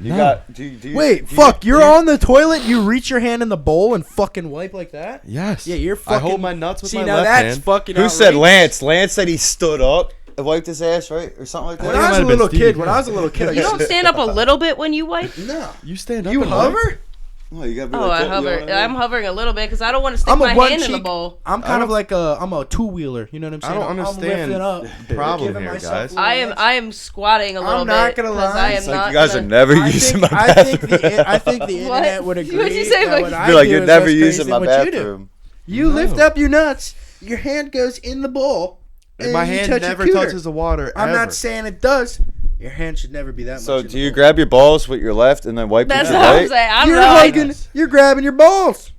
You No. got. Do you, Wait, do fuck! You, You're on the toilet. You reach your hand in the bowl and fucking wipe like that. Yes. Yeah, you're I fucking. hold my nuts with See, my now left that's hand. fucking. Who said outrageous. Lance? Lance said he stood up and wiped his ass, right, or something like that. When It I might was a have been little Stevie kid, when Ray. I was a little kid, I You used don't to. stand up a little bit when you wipe? No. You stand up. You and wipe. hover? No, you gotta be Oh, like I that, you know hover. what I I'm mean? hovering a little bit because I don't want to stick I'm a my one hand in the cheek- bowl. I'm kind of like I'm a 2-wheeler. You know what I'm I saying? don't I'm understand lifting up, the problem giving here, myself guys. a little I am squatting a little I'm not bit. gonna 'cause lie. I am It's Like not you guys are gonna- never I using think, my I think bathroom. I think the What? internet would agree. What'd you say, that Mike? what I Be like do you're is never less using crazy my than what you do. bathroom. You No. lift up your nuts. Your hand goes in the bowl. And my you hand touch your never cooter. touches the water. I'm ever. not saying it does. Your hand should never be that So much. in do the you bowl. grab your balls with your left and then wipe That's with what your I'm right? saying. I don't You're know. hugging. You're grabbing your balls.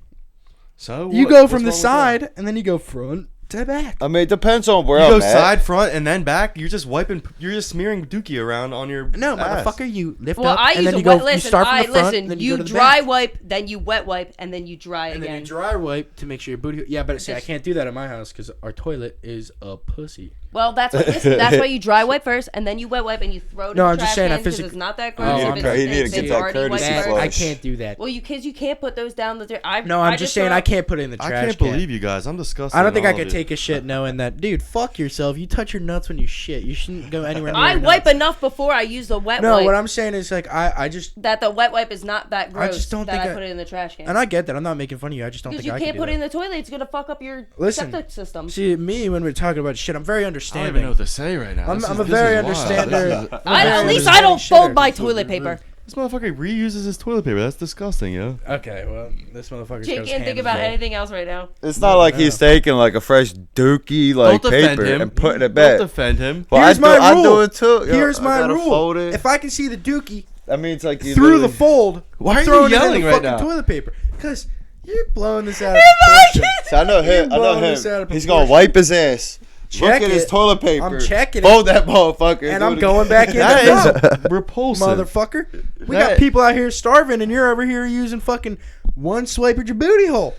So You what- go what's from the wrong with that? side and then you go front, to back. I mean, it depends on where You I'm go at. side, front, and then back. You're just smearing dookie around on your No, ass. motherfucker, you lift Well, up I and use then a you go. wet. Listen, you start from the front, listen. then You go to the dry back. wipe, then you wet wipe, and then you dry And then again. you dry wipe to make sure your booty. Yeah, but see, I can't do that at my house because our toilet is a pussy. Well, that's why you dry wipe first, and then you wet wipe, and you throw it in No, the I'm just trash saying, I can because physically- it's not that Oh, gross. I'm if sorry. You need to if get it's that already courtesy wiped That, flush. I first. can't do that. Well, you can't put those down the. No, I'm just saying I can't put it in the I trash can't can. believe you guys. I'm disgusted. I don't think I all could of you. take a shit knowing that, dude. Fuck yourself. You touch your nuts when you shit. You shouldn't go anywhere near I your wipe nuts. enough before I use the wet No, wipe. what I'm saying is like I just that the wet wipe is not that gross. just don't that think I I- put it in the trash can. and I get that. I'm not making fun of you. I just don't Because think you I can't can put do it in that. the toilet. It's gonna fuck up your Listen, septic system. See, me when we're talking about shit, I'm very I don't understanding. even know what to say right now. I'm a This very is wild. understander. At least understanding I don't shitter. fold my toilet paper. This motherfucker reuses his toilet paper. That's disgusting, yo. Okay, well, this motherfucker's Jake got his can't think hands about full. anything else right now. It's not like he's taking like a fresh dookie like Don't defend paper him. and putting it Don't back. defend him. Well, Here's I my do rule. it too. Yo, Here's I my gotta rule. fold it. If I can see the dookie That means like you through the literally- fold, Why I'm are you throwing it in yelling the right fucking now? toilet paper. Because you're blowing this out of proportion. See, I know him. I know blowing this out him. of He's gonna proportion. wipe his ass. Check Look at his it. toilet paper. I'm checking Fold it. that motherfucker. And do I'm it going back in That the is repulsive. motherfucker. We That- got people out here starving, and you're over here using fucking one swipe at your booty hole.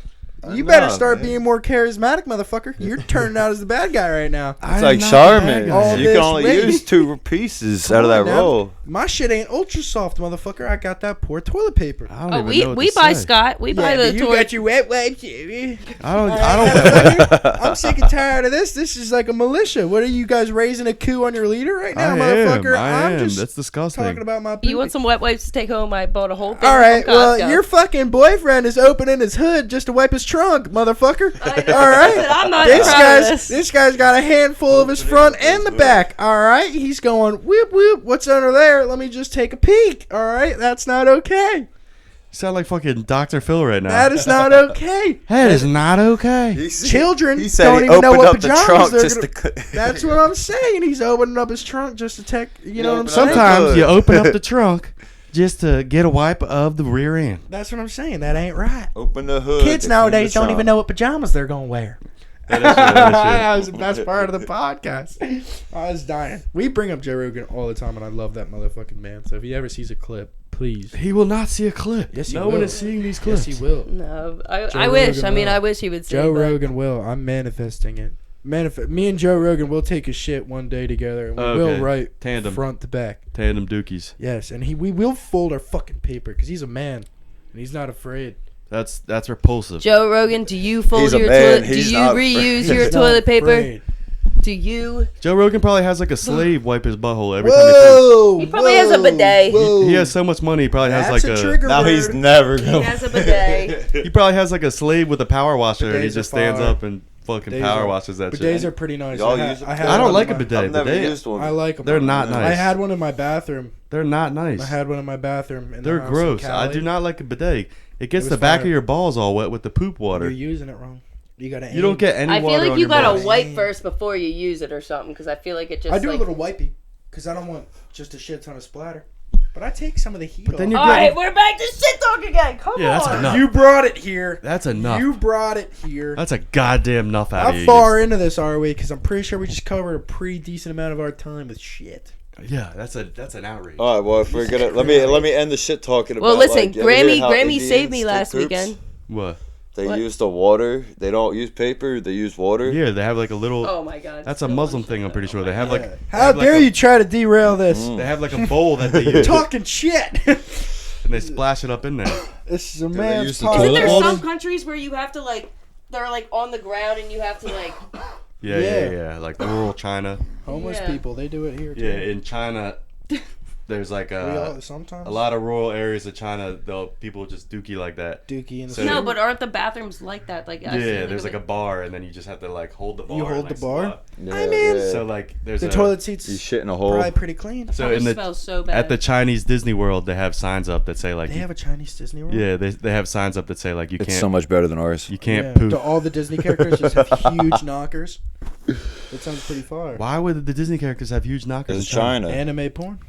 You know, better start man. being more charismatic, motherfucker. You're turning out as the bad guy right now. It's like Charmin. All You this can only weight. use 2 pieces Come out of on that now. roll. My shit ain't ultra soft, motherfucker. I got that poor toilet paper. I don't Oh, even know what we to buy say. Scott. We buy Yeah, the but you toilet. got your wet wipes. I I don't. I'm sick and tired of this. This is like a militia. What are you guys raising a coup on your leader right now, motherfucker? I I'm am. just That's disgusting. talking about my. You want poopy. some wet wipes to take home? I bought a whole thing. All right, from well, Costco. your fucking boyfriend is opening his hood just to wipe his trunk, motherfucker. I know. All right, Listen, I'm not this proud of this guy's got a handful of his front and the back. All right, he's going whoop whoop. What's under there? Let me just take a peek. All right, that's not okay. You sound like fucking Dr. Phil right now. That is not okay. That is not okay. Children He said don't he even know opened what up the pajamas trunk they're just gonna. to cut. That's what I'm saying. He's opening up his trunk just to take. You know what I'm open up saying? Sometimes you Good. open up the trunk just to get a wipe of the rear end. That's what I'm saying. That ain't right. Open the hood. Kids to nowadays clean the don't even trunk. know what pajamas they're gonna wear. That is true, that is true. That was the best part of the podcast. I was dying. We bring up Joe Rogan all the time, and I love that motherfucking man. So if he ever sees a clip, please. He will not see a clip. Yes, he no will. one is seeing these clips. Yes, he will. No, I Joe wish. Rogan I mean, will. I wish he would say. Joe but Rogan will. I'm manifesting it. Me and Joe Rogan will take a shit one day together, and we Okay. will write Tandem. front to back. Tandem dookies. Yes, and we will fold our fucking paper because he's a man, and he's not afraid. That's repulsive. Joe Rogan, do you fold He's a your man. toilet? Do He's you not reuse afraid. your He's toilet not paper? afraid. Do you? Joe Rogan probably has like a slave wipe his butthole every time he Whoa! He probably has a bidet. Whoa. He has so much money. He probably has That's like a trigger Now word. he's never He going. has a bidet. He probably has like a slave with a power washer, and he Bidets just are stands fire. up and fucking Bidets power are- washes that Bidets shit. are pretty nice. Y'all I use them? had I don't one like in a my- bidet. I've never Bidet- used one. I like them. They're not I nice. had one in my bathroom. They're not nice. I had one in my bathroom. In They're the house in gross. I Cali. do not like a bidet. It gets It the was back fire. of your balls all wet with the poop You're water. using it wrong. You gotta. You don't get any I water feel like on you your gotta balls. wipe first before you use it or something, because I feel like it just. I do like, a little wipey because I don't want just a shit ton of splatter. But I take some of the heat But then off. you're All right, getting- we're back to shit talk again. Come Yeah, that's on. enough. You brought it here. That's enough. You brought it here. That's a goddamn enough out of How you. far into this are we? Because I'm pretty sure we just covered a pretty decent amount of our time with shit. Yeah, that's an outrage. All right, well, if we're gonna let me end the shit talking about. Well, listen, like, you ever hear how Grammy Indians saved me stick last poops? weekend. What? They What? use the water. They don't use paper. They use water. Yeah, they have like a little. Oh my god. That's a still Muslim on thing. shit. I'm pretty sure they have like. they How have, like, dare a- you try to derail this? They have like a bowl that they use, Talking shit. and they splash it up in there. This is a they man's use the podcast. Isn't toilet there water? some countries where you have to like, they're like on the ground and you have to like. Yeah. Like rural China. Homeless Yeah. people, they do it here too. Yeah, in China, there's like We all, sometimes. a lot of rural areas of China. People just dookie like that. Dookie in the So- No, street. but aren't the bathrooms like that? Like I've seen Yeah, them there's like a with- bar, and then you just have to like hold the bar. You hold and, like, the bar? squat. Yeah, I mean- yeah. So like there's the a toilet seats you shit in a hole. probably pretty clean. So Probably in the smells so bad. at the Chinese Disney World, they have signs up that say like They you- have a Chinese Disney World. yeah, they have signs up that say like you It's can't so much better than ours. you can't Yeah. poop. Do all the Disney characters just have huge knockers? That sounds pretty far. Why would the Disney characters have huge knockers? It's in China? China. Anime porn.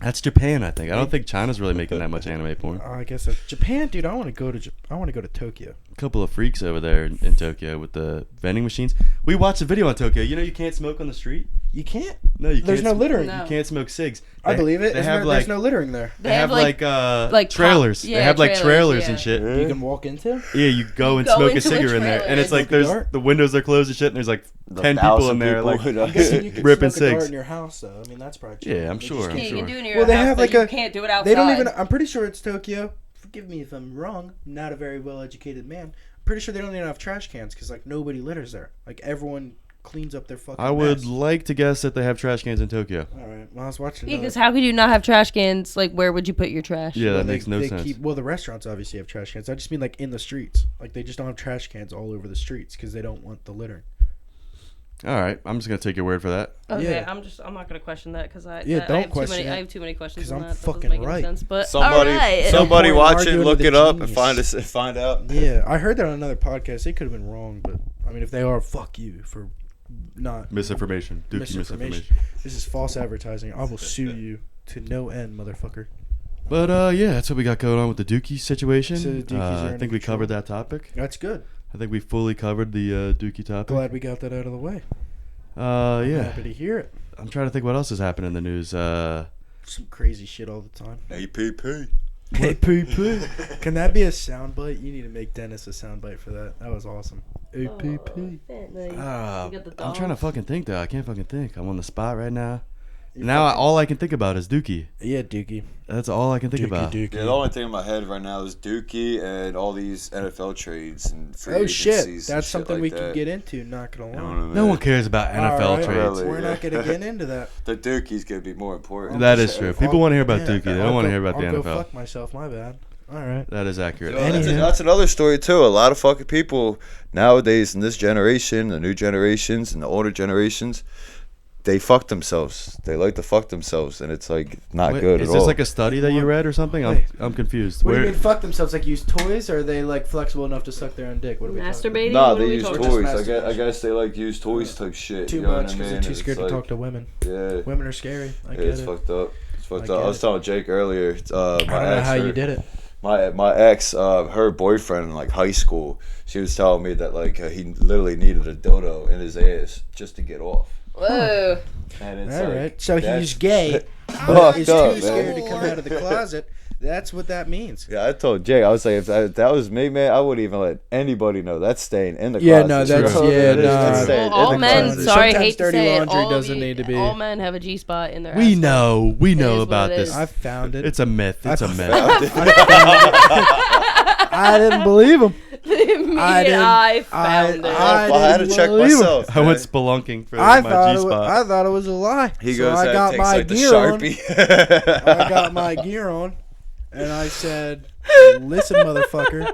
That's Japan, I think. I don't think China's really making that much anime porn. I guess that's Japan, dude. I want to go to Tokyo. A couple of freaks over there in Tokyo with the vending machines. We watched a video on Tokyo. You know you can't smoke on the street? You can't. No, you can't. There's no littering. No. You can't smoke cigs. I believe it. They have like There's no littering there. they have like trailers. yeah, they have like trailers yeah. and shit. You can walk into. Yeah, you go and go smoke a into a cigarette in there, trailer. and it's like Smoke a there's dart? the windows are closed and shit, and there's like 10 people in there, like I'm guessing you can ripping smoke a dart cigs. in your house, though. I mean, that's probably true. Yeah, I'm They sure, just I'm Yeah, can't- you sure. can do it in your Well, they house, have but like you a- can't do it outside. They don't even. I'm pretty sure it's Tokyo. Forgive me if I'm wrong. I'm not a very well-educated man. I'm pretty sure they don't even have trash cans because like nobody litters there. Like everyone cleans up their fucking. I would mess. like to guess that they have trash cans in Tokyo. All right. Well, I was watching. Yeah, because how could you not have trash cans? Like, where would you put your trash? Yeah, that Well, makes no they sense. Well, the restaurants obviously have trash cans. I just mean like in the streets. Like they just don't have trash cans all over the streets because they don't want the littering. All right, I'm just gonna take your word for that. Okay, Yeah. I'm not gonna question that because I Yeah, don't I have question too many. it, I have too many questions 'cause on I'm that. That fucking doesn't make right. any sense. But Somebody, all right. somebody Important watch it, arguing look with it a up, and genius. find out. Yeah, I heard that on another podcast. They could have been wrong, but I mean, if they are, fuck you for not Misinformation. Dookie misinformation. This is false advertising. I will sue you to no end, motherfucker. But yeah, that's what we got going on with the Dookie situation. So the Dookies are I under think we control. covered that topic. That's good. I think we fully covered the Dookie topic. Glad we got that out of the way. Yeah. Happy to hear it. I'm trying to think what else has happened in the news. Some crazy shit all the time. APP. Hey, poo poo. Can that be a soundbite? You need to make Dennis a soundbite for that. That was awesome. APP. I'm trying to fucking think though. I can't fucking think. I'm on the spot right now. All I can think about is Dookie. Yeah, Dookie. That's all I can think about. Dookie. Yeah, the only thing in my head right now is Dookie and all these NFL trades and free Oh shit, agencies and that's shit something like we that. can get into. Not gonna You know lie. what I mean? No one cares about NFL All right, trades. Really? We're not gonna get into that. The Dookie's gonna be more important. That is true. People want to hear about Yeah, Dookie. They I'll don't want to go- hear about the I'll go NFL. fuck myself. My bad. All right. That is accurate. You know, Anyhow. that's another story too. A lot of fucking people nowadays in this generation, the new generations and the older generations, they fuck themselves. They like to fuck themselves, and it's like not Wait, good is at this all. like a study that you read or something? Wait. I'm confused. What do you mean fuck themselves? Like use toys, or are they like flexible enough to suck their own dick? What are we talking Masturbating? Nah, What are they we use talking toys. about? I guess they like use toys type shit. Too you know much what I because mean? they're too It's scared to like- talk to women. Yeah, Women are scary. I get it's it. fucked up. It's fucked I up. get I was it. telling Jake earlier. My I don't know ex, how you did it. My ex, her boyfriend in like high school, she was telling me that like he literally needed a dildo in his ass just to get off. Whoa. And it's All like, right. So that's he's gay, but fucked is up, too scared man. to come out of the closet. That's what that means. Yeah, I told Jake, I was like, if that was me, man, I wouldn't even let anybody know. That's staying in the closet. Yeah, no, that's- You know, yeah, that is- that's nah. staying Well, all in the men, closet. sorry, Sometimes hate to dirty say it, laundry all of doesn't you- need to be- All men have a G spot in their We asshole. know. We It know is what about it this. is. I found it. It's a myth. It's a myth. I didn't believe him. Me I didn't- I found it. I had to check believe him. myself. I went man. spelunking for I my thought G spot. I thought it was a lie. He so goes I out got and my takes like the gear on. Sharpie. I got my gear on, and I said, "Listen, motherfucker,"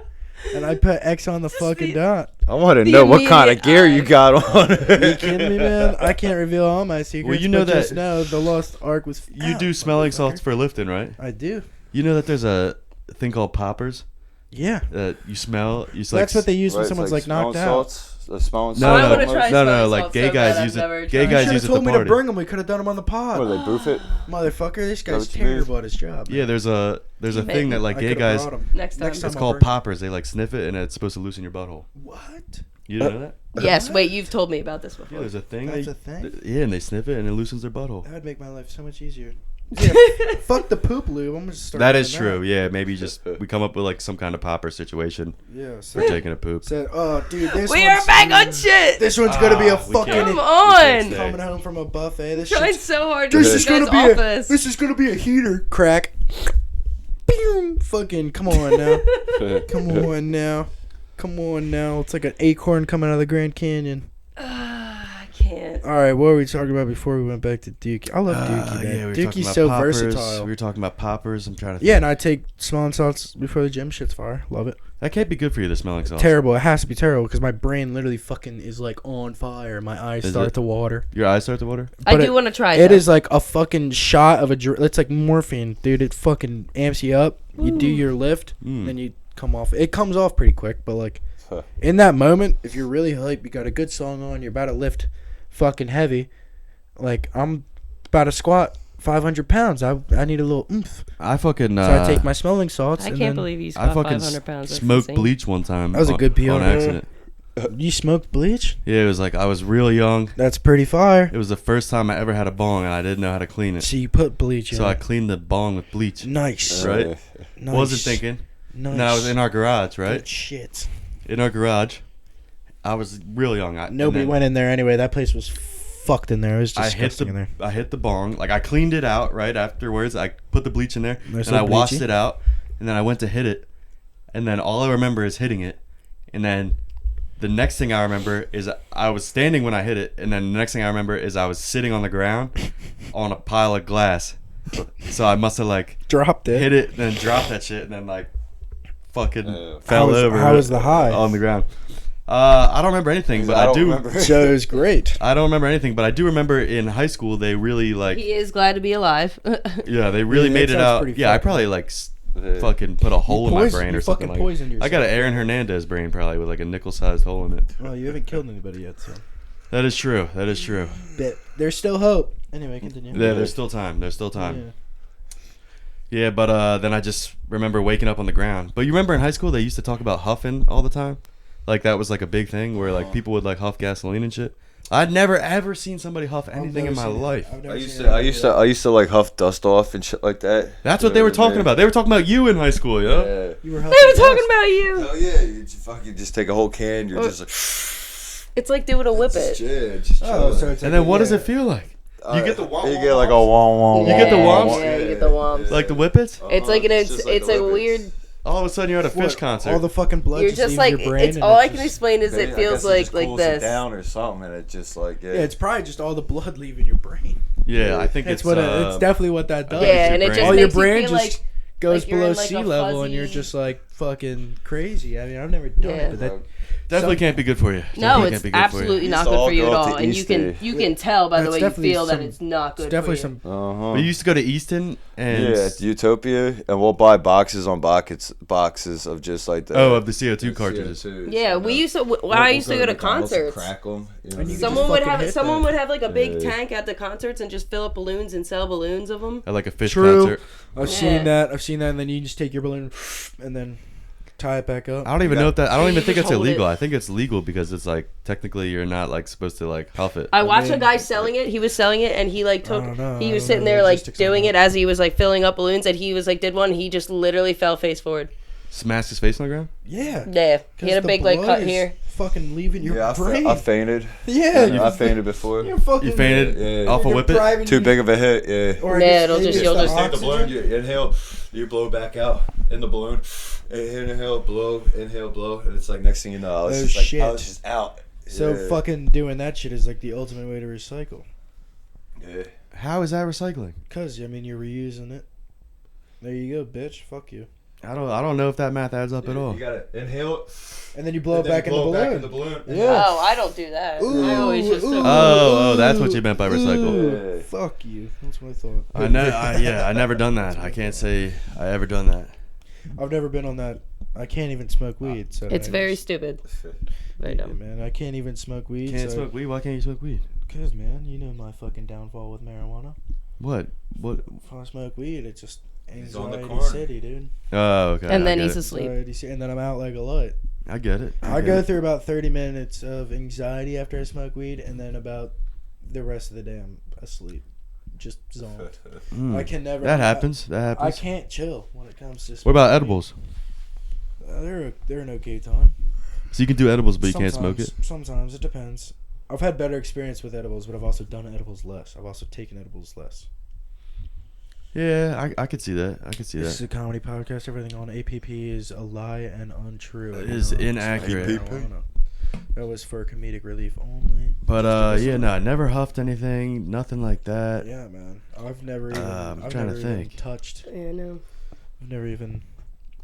and I put X on the fucking dot. I want to The know what kind of immediate gear eye. you got on. You kidding me, man? I can't reveal all my secrets. Well, you know but just that- know the lost ark was. You found, do smelling motherfucker. salts for lifting, right? I do. You know that there's a thing called poppers Yeah, that you smell. You that's what they use when Right, it's someone's like like knocked smelling out. salts, the smelling No, I salts. wanna no, try no, smelling like salts gay so guys bad, use I've it. never Gay tried. You guys should use have it told to me to party. bring them. We could have done them on the pod. What, they boof it? Motherfucker, this That guy's what you mean? terrible at his job. Yeah, there's a You thing that like I gay could've guys. brought 'em. Next time. It's I'll called bring 'em. poppers. They like sniff it and it's supposed to loosen your butthole. What? You didn't know that? Yes, wait, you've told me about this Yeah, before. there's a thing. That's a thing? Yeah, and they sniff it and it loosens their butthole. That would make my life so much easier. Yeah, fuck the poop lube. I'm gonna start. That doing is true. Yeah, maybe just we come up with like some kind of popper situation Yeah. So, for taking a poop. said, oh, dude, this We are one's- back on shit. This one's gonna be a we fucking. can't- Come we on. can't stay. Coming home from a buffet. This Trying shit's so hard to This get is you guys gonna be off a. this. This is gonna be a heater. Crack. Boom. Fucking. Come on now. Come on now. Come on now. It's like an acorn coming out of the Grand Canyon. I can't. All right, what were we talking about before we went back to Dookie? I love Dookie, man. Yeah, we were talking Dookie's about so poppers. versatile. We were talking about poppers. I'm trying to. Yeah, and I take smelling salts before the gym. Shit's fire. Love it. That can't be good for you. The smelling salts. Terrible. It has to be terrible because my brain literally fucking is like on fire. My eyes Is start it? to water. Your eyes start to water. I But do want to try It though. is like a fucking shot of it's like morphine, dude. It fucking amps you up. You do your lift, then you come off. It comes off pretty quick, but like in that moment, if you're really hype, you got a good song on, you're about to lift fucking heavy. Like I'm about to squat 500 pounds. I need a little oomph. I fucking. So I take my smelling salts. I and can't then believe you I squat fucking 500 pounds. That's smoked insane. bleach one time. That was a good peel. on accident. You smoked bleach? Yeah, it was like I was real young. That's pretty fire. It was the first time I ever had a bong, and I didn't know how to clean it. So you put bleach in So I it. cleaned the bong with bleach. Nice. Right? Nice. Wasn't thinking. Nice. No, I was in our garage, right? Good shit. In our garage. I was real young. Nobody went in there anyway. That place was fucked in there. It was disgusting in there. I hit the bong. Like, I cleaned it out right afterwards. I put the bleach in there, There's and no I washed bleachy? it out, and then I went to hit it, and then all I remember is hitting it, and then the next thing I remember is I was standing when I hit it, and then the next thing I remember is I was sitting on the ground on a pile of glass. So I must have, like, Dropped it. hit it, then dropped that shit, and then, like, fucking fell over. How was the high? On the ground. I don't remember anything, but I do. Remember. So it was great. I don't remember anything, but I do remember in high school they really like. He is glad to be alive. Yeah, they really Yeah, made that it sounds out. pretty Yeah, I fucked probably like fucking put a hole in my brain or something fucking like. poisoned yourself. I got an Aaron Hernandez brain probably with like a nickel-sized hole in it. Well, you haven't killed anybody yet, so. That is true. That is true. But there's still hope. Anyway, continue. Yeah, there's still time. There's still time. Yeah. Yeah, but then I just remember waking up on the ground. But you remember in high school they used to talk about huffing all the time? Like that was like a big thing where like people would like huff gasoline and shit. I'd never ever seen somebody huff anything in my life. I used to like huff dust off and shit like that. That's what they were talking about. They were talking about you in high school, yo. Yeah. You were They were talking about you. Hell yeah, you just fucking just take a whole can. You're just like, It's like doing a whip it. yeah, just Oh, so it's And then what does it feel like? You get the You get like a wom wom. You get the womps? Yeah, you get the womps. Like the whippets? It's like just it's the a whippets. weird. All of a sudden you're at a fish concert. All the fucking blood You're just just leaves like your brain. it's and all I just- can explain is it feels like this. down or something, and it just like Yeah, it's probably just all the blood leaving your brain. Yeah, I think That's it's what it's definitely what that does. Yeah, your and it brain. just all your makes you brain feel just like goes like you're below in, like, sea a level, and you're fuzzy- just like fucking crazy. I mean, I've never done Yeah. it, but that definitely can't be good for you. No, Definitely it's can't be good for you. absolutely not Used to good all for you go at up to all, and East you can tell by the That's way you definitely feel that some- it's not good. it's definitely for you. some. We used to go to Easton and Yeah, it's Utopia, and we'll buy boxes on boxes of just like the of the CO2 cartridges. Yeah, we used to. When I used to go to concerts, crack them. And you could someone just would fucking have hit someone that. would have like a big Yeah. tank at the concerts and just fill up balloons and sell balloons of them. At like a fish True. concert. I've seen that. And then you just take your balloon and then tie it back up. I don't even know if that. I don't You even think just it's hold illegal. it. I think it's legal because it's like technically you're not like supposed to like huff it. I watched a mean- guy selling it. He was selling it, and he like took. don't know. He I was don't sitting know there the like logistics on doing that. it as he was like filling up balloons, and he was like did one. He just literally fell face forward. Smashed his face on the ground. Yeah. Yeah, he 'Cause had a the big like blood cut is here. Fucking leaving your Yeah, brain. I fainted. Yeah, I fainted before. You're fucking. You fainted Yeah. off a you're whip it. depriving Too you- big of a hit. Yeah. Or Yeah, just- it'll maybe just- it's you'll the just Take the balloon, oxygen. you inhale, you blow back out in the balloon. Inhale, blow, and it's like next thing you know, I was Oh, just like, shit. I was just out. So Yeah. fucking doing that shit is like the ultimate way to recycle. Yeah. How is that recycling? Cause I mean you're reusing it. There you go, bitch. Fuck you. I don't know if that math adds up at all. You gotta inhale, And then you blow it and then back in the blow balloon. back in the balloon. Yeah. Oh, I don't do that. I always just. Ooh, Oh, that's what you meant by recycle. Ooh, Yeah. fuck you. That's what I thought. I know. I never done that. I can't say I ever done that. I've never been on that. I can't even smoke weed. So It's I very just- stupid. Very Yeah, dumb. man. I can't even smoke weed. Can't so, smoke weed. Why can't you smoke weed? Cause man, you know my fucking downfall with marijuana. What? What? If I smoke weed, it's just He's on the anxiety corner. city, dude. Oh, okay. And I then get he's it. asleep. Anxiety city, and then I'm out like a light. I get it. I get go it. through about 30 minutes of anxiety after I smoke weed, and then about the rest of the day I'm asleep, just zoned. Mm. I can never. That happens. That I happens. can't chill when it comes to. What about smoking edibles? weed. They're an okay time. So you can do edibles, but you can't smoke it. Sometimes it depends. I've had better experience with edibles, but I've also done edibles less. I've also taken edibles less. Yeah, I could see that. I could see This is that. a comedy podcast. Everything on APP is a lie and untrue. It is inaccurate. Marijuana. That was for comedic relief only. But yeah, no, I never huffed anything. Nothing like that. Yeah, man. I've never even. I'm I've trying to never even think. touched. Yeah, no. I've never even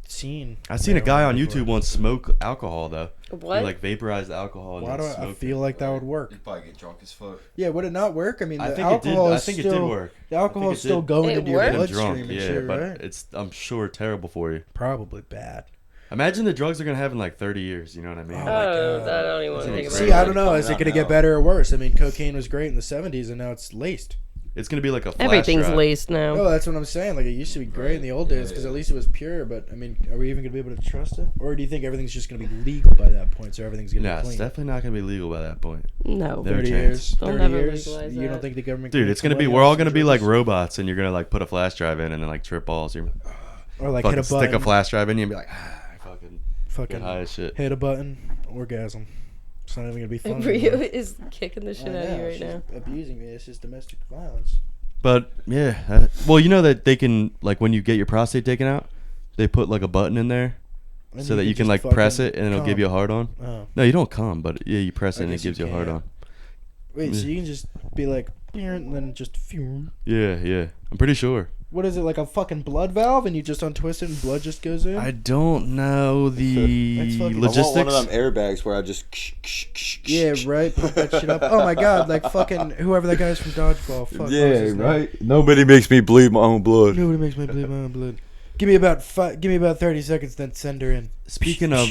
seen. I seen a guy on marijuana YouTube before. once smoke alcohol though. What? He like vaporized alcohol. And Why do then I smoked feel it. like that would work? You'd probably get drunk as fuck. Yeah, would it not work? I mean, the I think it did. alcohol I is think still, it did work. The alcohol it is still did. going It into your worked? Get him bloodstream drunk, and yeah, shit, but right? it's I'm sure terrible for you. Probably bad. Imagine the drugs they're gonna have in like 30 years. You know what I mean? Oh, my Oh, God. I don't even want to think about See, it. I don't know. Is it going to get better or worse? I mean, cocaine was great in the 70s, and now it's laced. It's gonna be like a flash Everything's drive. laced now. No, that's what I'm saying. Like, it used to be great in the old days because at least it was pure. But I mean, are we even gonna be able to trust it, or do you think everything's just gonna be legal by that point? So everything's gonna No, be it's clean. definitely not gonna be legal by that point. No. There- 30 chance. years. They'll 30 never years. legalize You that. don't think the government? Dude, can it's gonna come be. in We're all and gonna be like drugs? robots, and you're gonna like put a flash drive in and then like trip balls. You're or like fucking hit a button. stick a flash drive in you and be like, fucking Fucking get high as shit. hit a button. Orgasm. It's not even gonna be fun. Rio anymore. is kicking the I shit out know, of you right she's now. abusing me. It's just domestic violence. But yeah, well, you know that they can like when you get your prostate taken out, they put like a button in there And so that you can just like press fucking it and it'll come. give you a hard on. Oh. No, you don't come, but yeah, you press it I and it guess you gives you a hard can. on. Wait, so Yeah. you can just be like, and then just. Yeah, I'm pretty sure. What is it, like a fucking blood valve, and you just untwist it and blood just goes in? I don't know the That's fucking- I logistics. want one of them airbags where I just. Yeah, right. Pump that shit up. Oh my god, like fucking whoever that guy is from Dodgeball. Fuck, what was Yeah, his name? right. Nobody makes me bleed my own blood. Nobody makes me bleed my own blood. Give me about 30 seconds, then send her in. Speaking of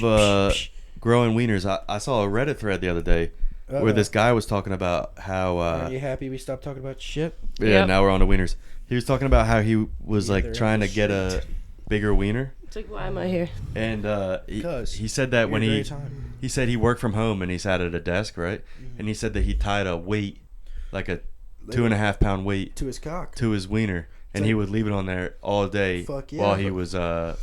growing wieners, I saw a Reddit thread the other day where Uh-oh. this guy was talking about how. Are you happy we stopped talking about shit? Yeah, Yep. now we're on to wieners. He was talking about how he was Yeah, like they're trying to into get a bigger wiener, It's like, why am I here? and Because he said that when You're he very time. he said he worked from home and he sat at a desk, right? And he said that he tied a weight, like a 2.5 pound weight, to his cock. to his wiener, and like- he would leave it on there all day Fuck yeah. while he was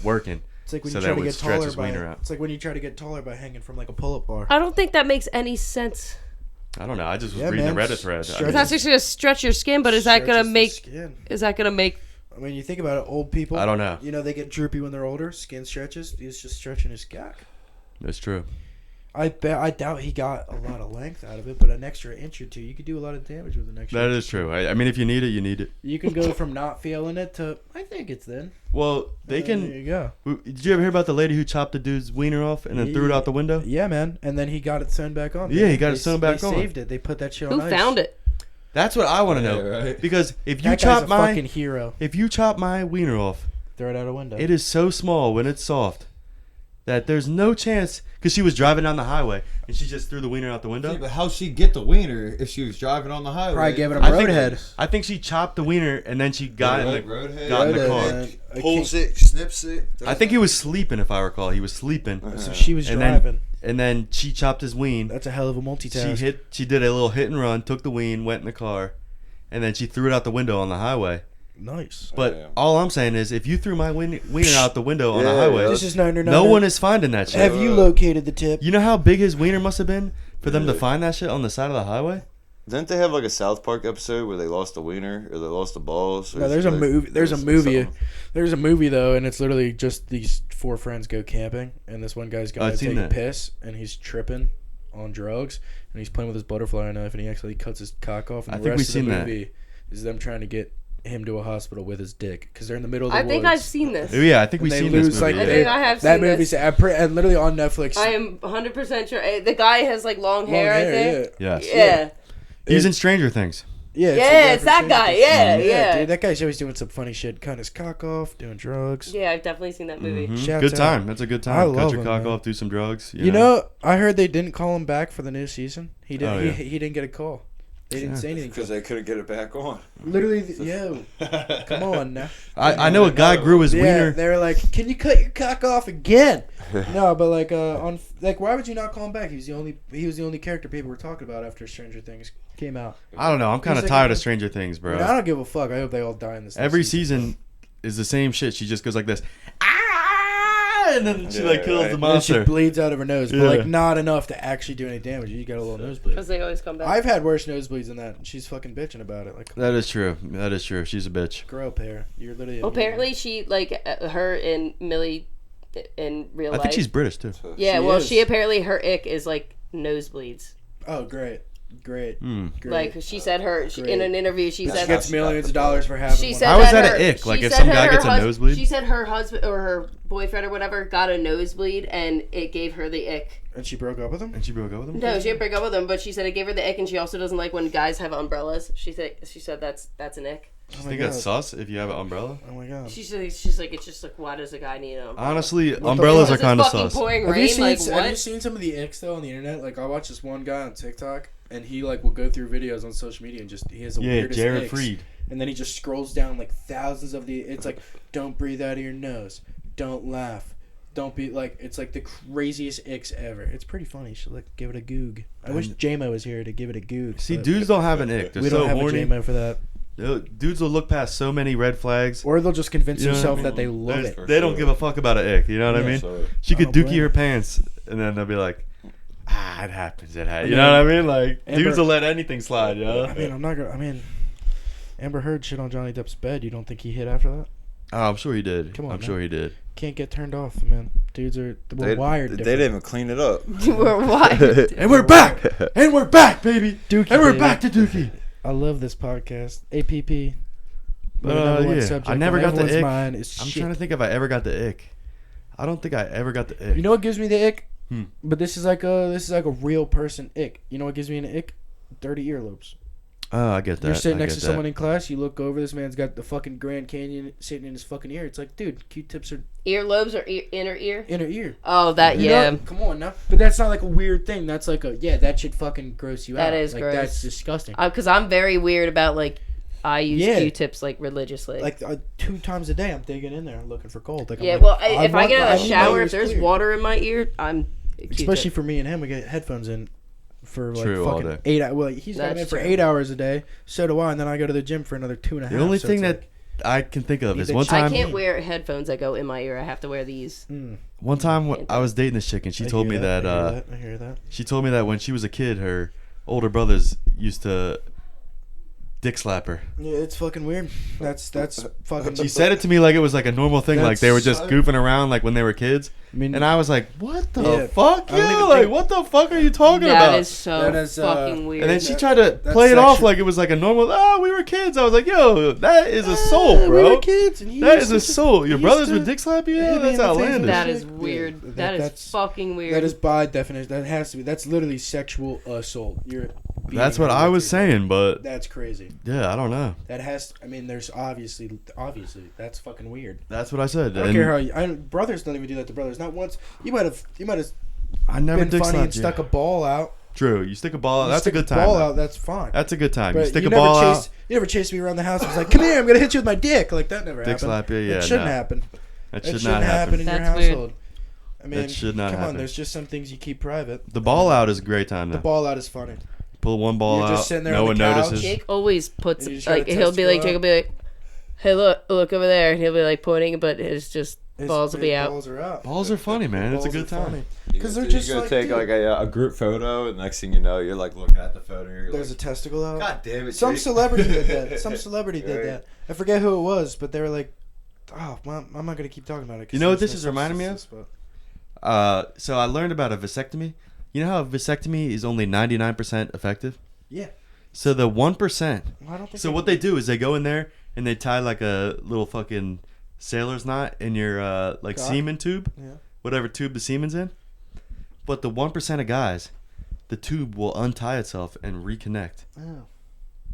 working. It's like when so you that try to would get stretch taller his wiener out. It's like when you try to get taller by hanging from like a pull-up bar. I don't think that makes any sense. I don't know. I just was Yeah, reading man. the Reddit thread. Stretch- It's not just gonna stretch your skin, but is that gonna Stretches the make? skin. Is that gonna make? I mean, you think about it, old people. I don't know. You know, they get droopy when they're older. Skin stretches. He's just stretching his cock. That's true. I doubt he got a lot of length out of it, but an extra inch or two, you could do a lot of damage with an extra. That inch is or two. true. I mean, if you need it, you need it. You can go from not feeling it to I think it's then. Well, they There can. you go. Did you ever hear about the lady who chopped the dude's wiener off and then threw it out the window? Yeah, man. And then he got it sewn back on. Yeah, he got it They- sewn back on. They saved it. They put that shit Who on ice. found it? That's what I want to know. Yeah, right. Because if you That guy's chop a my fucking hero. wiener off, Throw it out a window. it is so small when it's soft that there's no chance. Because she was driving down the highway and she just threw the wiener out the window. Yeah, but how'd she get the wiener if she was driving on the highway? Probably gave it a I think- roadhead. I think she chopped the wiener and then she got in the Roadhead. got in the Roadhead, car. man. A Pulls king- it, snips it. I think he was sleeping, if I recall. He was sleeping, So she was and driving. then she chopped his ween. That's a hell of a multitask. She did a little hit and run, took the ween, went in the car, and then she threw it out the window on the highway. Nice. But Yeah. all I'm saying is, if you threw my wiener out the window on the Yeah, highway, yeah. This is 909. no one is finding that shit. Have you located the tip? You know how big his wiener must have been for them to Yeah. find that shit on the side of the highway? Didn't they have like a South Park episode where they lost the wiener or they lost the balls? Or No, there's a like- movie. There's a or movie. something? There's a movie though, and it's literally just these four friends go camping, and this one guy's got I've to seen take a that. piss, and he's tripping on drugs, and he's playing with his butterfly knife, and he actually cuts his cock off. And I the think rest we've of the seen that. movie is them trying to get him to a hospital with his dick because they're in the middle of the I woods. think I've seen this. Oh, yeah, I think And we've they seen lose, this movie. like, I yeah. think I have that seen movie's this. and literally on Netflix. I am 100% sure. The guy has like long hair, I think. Yes. Yeah. He's in Stranger Things. Yeah, Yeah, it's that guy. Yeah, yeah. Dude, that guy's always doing some funny shit, cutting his cock off, doing drugs. Yeah, I've definitely seen that movie. Mhm. Shouts Good out. time. That's a good I time. Cut love your him, cock man. off, do some drugs. You know, I heard they didn't call him back for the new season. He didn't. Oh, yeah. He didn't get a call. They didn't Yeah. say anything. Because they couldn't get it back on. Literally, yo, come on now. I know a guy grew his Yeah, wiener. they were like, "Can you cut your cock off again?" No, but like why would you not call him back? He was the only character people were talking about after Stranger Things came out. I don't know. I'm kind of He's like tired a- of Stranger Things, I, bro. mean, I don't give a fuck. I hope they all die in this. Every season is the same shit. She just goes like this, ah, and then she like Yeah, kills right. the And then she monster. bleeds out of her nose, but Yeah. like not enough to actually do any damage. You got a little nosebleed. Because they always come back. I've had worse nosebleeds than that. And she's fucking bitching about it. Like, That is true. That is true. She's a bitch. grow up hair. You're literally. Well, apparently, she like her and Millie in real I life. think she's British too. Yeah, She well, is. she apparently her ick is like nosebleeds. Oh, great. Great. Mm. Great. Like she said, in Great. an interview, she She said gets millions of dollars for having she one. said How is that her, an ick? she Like, if said some her- guy her gets a nosebleed? She said her husband or her boyfriend or whatever got a nosebleed, and it gave her the ick. And she broke up with him? And she broke up with him. No, she didn't break up with him, but she said it gave her the ick, and she also doesn't like when guys have umbrellas. She said that's an ick. Do Oh you my think that's God. sus if you have an umbrella? Oh my god. She's like it's just like why does a guy need an umbrella? Honestly, the umbrellas fuck? are It's kind of fucking sus. pouring Have rain. you, seen, Like have you what? seen some of the icks though on the internet? Like I watched this one guy on TikTok. and he like will go through videos on social media and just he has the weirdest Jared icks. Freed. And then he just scrolls down like thousands of the. It's like, don't breathe out of your nose, don't laugh, don't be like. It's like the craziest icks ever. It's pretty funny. You should like give it a goog. I wish J-Mo was here to give it a goog. See, dudes don't have an ick. They're we so don't have horny. a J-Mo for that. Dudes will look past so many red flags. Or they'll just convince You know what I themselves mean? that they love it. They don't give a fuck about an ick. You know what I Yeah. mean? So, She could I don't dookie blame her her. pants, and then they'll be like, it happens. It happens. You I know mean, what I mean? Like, Amber- dudes will let anything slide, yo. I mean, I'm not gonna. I mean, Amber Heard shit on Johnny Depp's bed. You don't think he hit after that? Oh, I'm sure he did. Come on, I'm man. sure he did. Can't get turned off, man. Dudes are we're wired. They different. didn't even clean it up. We're wired. And we're back! And we're back, baby! Dookie, And we're baby. back to Dookie! I love this podcast. APP. But, The number one yeah, subject I never on got the everyone's ick. mind is I'm shit. trying to think if I ever got the ick. I don't think I ever got the ick. You know what gives me the ick? Hmm. But this is like a real person ick. You know what gives me an ick? Dirty earlobes. Oh, I get that. You're sitting I next get to that. someone in class. You look over. This man's got the fucking Grand Canyon sitting in his fucking ear. It's like, dude, Q-tips are Earlobes or inner ear? inner ear. Oh, that, You yeah. know? Come on now. But that's not like a weird thing. That's like that should fucking gross you out. That is like, gross. That's disgusting. Because I'm very weird about, like, I use Yeah. Q-tips, like, religiously. Like 2 times a day, I'm digging in there looking for gold. Like, I'm yeah, like, well, if I get out of the need my shower, if ears there's clear. water in my ear, I'm Q-tip. Especially for me and him, we get headphones in for like True, all fucking day. 8 hours. Well, he's got them in That's for true. 8 hours a day. So do I, and then I go to the gym for another 2.5. The only so thing it's that I can think of Need is the one ch- I time. can't wear headphones that go in my ear. I have to wear these. One time when I was dating this chick, and she told me that. I hear that. She told me that when she was a kid, her older brothers used to dick slap her. Yeah, it's fucking weird. That's fucking. She said it to me like it was like a normal thing, like they were just That's- goofing around like when they were kids. I mean, And I was like, "What the Yeah. fuck, I don't yo? even Like, think- what the fuck are you talking That about?" is so That is, fucking weird. And then she tried to That's play it off sexual. like it was like a normal. Oh, we were kids. I was like, "Yo, that is assault, We bro. were kids, and he That used is to assault. Your he brothers used would to dick slap you? hit Yeah, me that's in the face with outlandish." that shit. is weird. Yeah, That is that's- fucking weird. That is by definition. That has to be. That's literally sexual assault. You're. That's beating what her I with was your- saying, but That's crazy. yeah, I don't know. That has. I mean, there's obviously, that's fucking weird. That's what I said. I don't care how you. Brothers don't even do that to brothers. Not once. You might have. I never Been dick funny and slapped you. stuck a ball out. True. You stick a ball out. You That's a stick good time. Ball though. out. That's fine. That's a good time. But You stick a never ball chased, out. You never chased me around the house. I was like, "Come here, I'm gonna hit you with my dick." Like that never Dick happened. slap you. Yeah, It shouldn't no. happen. That It should shouldn't not happen happen. in your That's weird. household. I mean, That should not come on. happen. There's just some things you keep private. The ball out is a great time The though. ball out is funny. Pull one ball You're out. just sitting there no on one the couch. notices. Jake always puts You just got like a he'll be like testicle Jake will be like, "Hey, look over there," and he'll be like pointing, but it's just His balls will be out. Balls are out. Balls are funny, man. It's a Balls good are time. funny. You 'Cause go- they're just you go like, take dude. like a group photo, and next thing you know, you're like looking at the photo. And you're There's a like, testicle out. God damn it! Some Jake." celebrity did that. Some celebrity did Right. that. I forget who it was, but they were like, "Oh, well, I'm not gonna keep talking about it." 'cause You know what there's this is no reminding me of? substance, but- So I learned about a vasectomy. You know how a vasectomy is only 99% effective? Yeah. So the 1%. Well, I don't think So what they do is they go in there and they tie like a little fucking sailor's knot in your like Cock? semen tube, Yeah. whatever tube the semen's in. But the 1% of guys, the tube will untie itself and reconnect. Oh.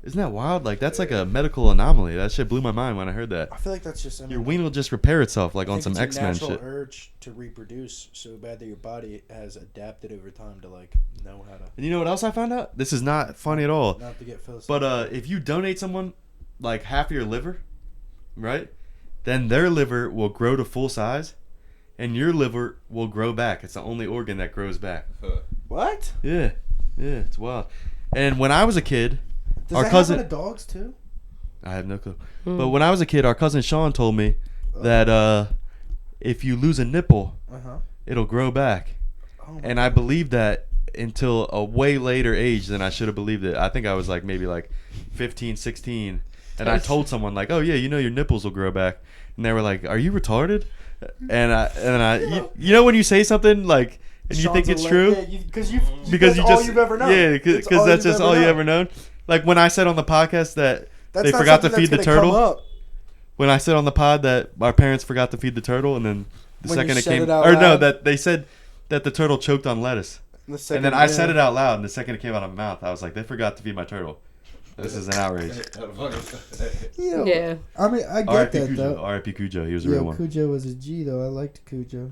Isn't that wild? Like that's like a medical anomaly. That shit blew my mind when I heard that. I feel like that's just. I mean, Your ween will just repair itself like I on think some it's a X-Men natural shit. urge to reproduce so bad that your body has adapted over time to like know how to And you know what else I found out? This is not funny at all. not to get philosophical. But if you donate someone like half of your liver, right? Then their liver will grow to full size, and your liver will grow back. It's the only organ that grows back. What? Yeah, it's wild. And when I was a kid, Does our that cousin, happen to dogs too? I have no clue. But when I was a kid, our cousin Sean told me that if you lose a nipple, Uh-huh. it'll grow back. Oh my And I believed that until a way later age than I should have believed it. I think I was like maybe like 15, 16. And I told someone like, "Oh yeah, you know your nipples will grow back." And they were like, "Are you retarded?" And you know when you say something like and you think it's true because because you all just you've ever known. yeah, because that's just all you ever known. Like when I said on the podcast that That's they not forgot to something feed the that's gonna come turtle. up. When I said on the pod that our parents forgot to feed the turtle, and then the When you second it said came, it out or no, loud? that they said that the turtle choked on lettuce. The second, And then I said it out loud, and the second it came out of my mouth, I was like, they forgot to feed my turtle. This is an outrage. Yeah. I mean, I get R.I.P. that Cujo. though. R.I.P. Cujo. He was a real one. Cujo was a G though. I liked Cujo.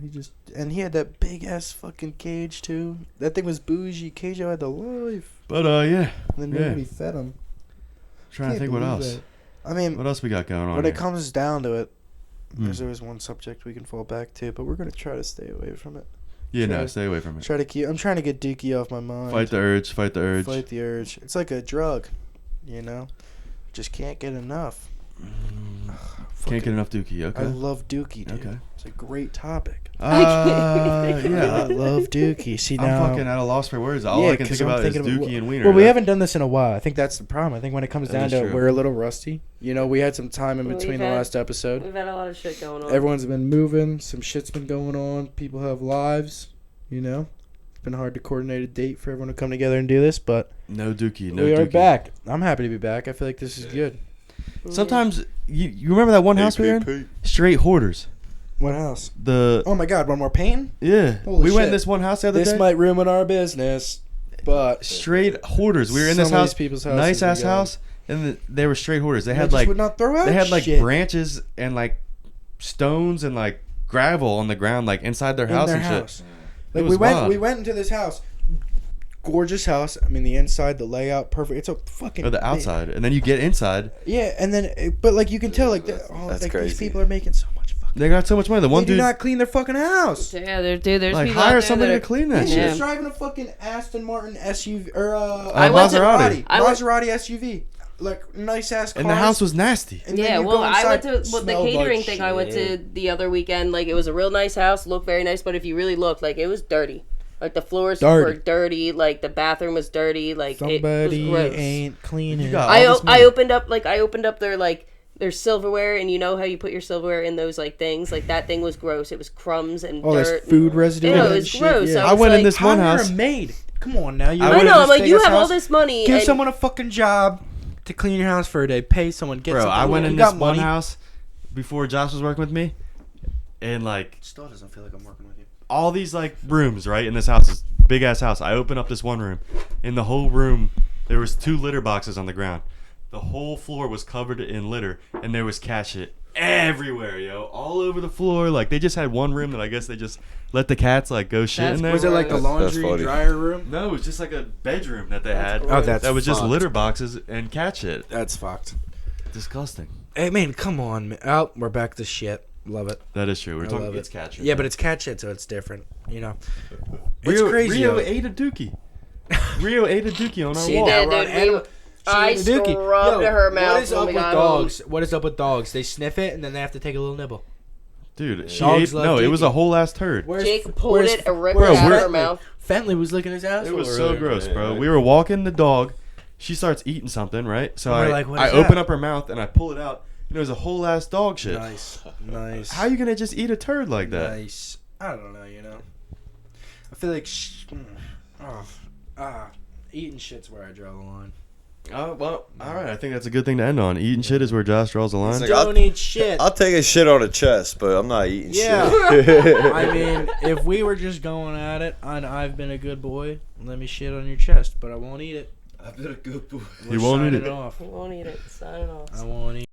And he had that big ass fucking cage too. That thing was bougie. Cujo had the life. But yeah. And then nobody fed him. Trying to Can't think what believe else. that. I mean, What else we got going on? when here? it comes down to it, there's always one subject we can fall back to, but we're gonna try to stay away from it. Yeah, no, try- stay away from it. I'm trying to get Dookie off my mind. Fight the urge. Fight the urge. Fight the urge. It's like a drug, you know. Just can't get enough. Can't get enough Dookie. I Okay. love Dookie, dude. Okay. It's a great topic. Yeah. I love Dookie. See I'm now, fucking at a loss for words. All I can 'cause think I'm about is thinking of- Dookie and Wiener. Well, we haven't done this in a while. I think that's the problem. I think when it comes That down is to it, true. we're a little rusty. You know, we had some time in We've between the had- last episode. We've had a lot of shit going on. Everyone's been moving. Some shit's been going on. People have lives. You know, it's been hard to coordinate a date for everyone to come together and do this, but No Dookie. No we Dookie. are back. I'm happy to be back. I feel like this is good. Sometimes you remember that one house we were in? Straight hoarders. What house? The Oh my God! One more painting. yeah. Holy We went in shit. this one house the other This day. might ruin our business, but Straight hoarders. We were in this some of these house, people's houses nice we ass got. house, and they were straight hoarders. They They had just like would not throw out they had like shit branches and like stones and like gravel on the ground, like inside their in house their and house. shit. Like It we was went, wild. we went into this house, gorgeous house. I mean, the inside, the layout, perfect. It's a fucking Or the outside, and then you get inside. Yeah, and then but like you can tell, like, That's like these crazy. people are making so much fucking. They got so much money. The one They do dude not clean their fucking house. Yeah, there's like people hire out there somebody that to are- clean that He's shit. just driving a fucking Aston Martin SUV or I went to- Maserati. I went- Maserati SUV, like nice ass cars. And the house was nasty. And then Yeah, you well, go I went inside, to the smelled catering like thing I went to shit. the other weekend. Like, it was a real nice house, looked very nice, but if you really looked, like, it was dirty. Like, the floors Dirty. were dirty, like, the bathroom was dirty, like, Somebody it was gross. ain't cleaning. You got I, all this I money. opened up their silverware, and you know how you put your silverware in those, like, things? Like, that thing was gross. It was crumbs and Oh, dirt. there's food residue. Yeah, in it and was shit, gross. Yeah. So I went in like, this one Hire house. a maid. Come on now, you. I I went in know, this I'm like, big you ass have all house. this money. Give and- someone a fucking job to clean your house for a day. Pay someone. Get Bro, something. I went You in got this one money. house before Josh was working with me, and like Still doesn't feel like I'm working with you. all these like rooms right in this house, this big ass house. I open up this one room. In the whole room, there was 2 litter boxes on the ground. The whole floor was covered in litter, and there was cat shit everywhere, yo, all over the floor. Like they just had one room that I guess they just let the cats like go shit That's in there. Was it like the That's laundry funny. dryer room? No, it was just like a bedroom that they That's had. gross. Oh, that's that was just fucked. litter boxes and cat shit. That's fucked. Disgusting. Hey man, come on, man. Oh, we're back to shit. Love it. That is true. We're I talking love it. it's cat shit. Yeah, but it's cat shit, so it's different. You know, it's Rio, crazy. Rio yo. ate a dookie. Rio ate a dookie on our She wall. did, Ron, dude. Adam- I She ate a dookie. scrubbed Yo, her mouth What is when up we with got dogs? What is up with dogs? They sniff it and then they have to take a little nibble. Dude, she Dogs ate. love No, it was dookie. a whole ass turd. home. Jake pulled it and ripped it Bro, out of we're- her mouth. Fentley was licking his ass. It was so gross, bro. Yeah. We were walking the dog. She starts eating something, right? So And we're I, like, what I is open that? up her mouth and I pull it out. And it was a whole ass dog shit. Nice, nice. How you gonna just eat a turd like that? Nice. I don't know. You know, I feel like eating shit's where I draw the line. Oh well, all right. I think that's a good thing to end on. Eating shit is where Josh draws the line. It's like, Don't eat shit. I'll take a shit on the chest, but I'm not eating Yeah. shit. I mean, if we were just going at it, and I've been a good boy, let me shit on your chest, but I won't eat it. I've been a good boy. You won't eat Sign it. off. We won't eat it. Sign it off. I won't eat.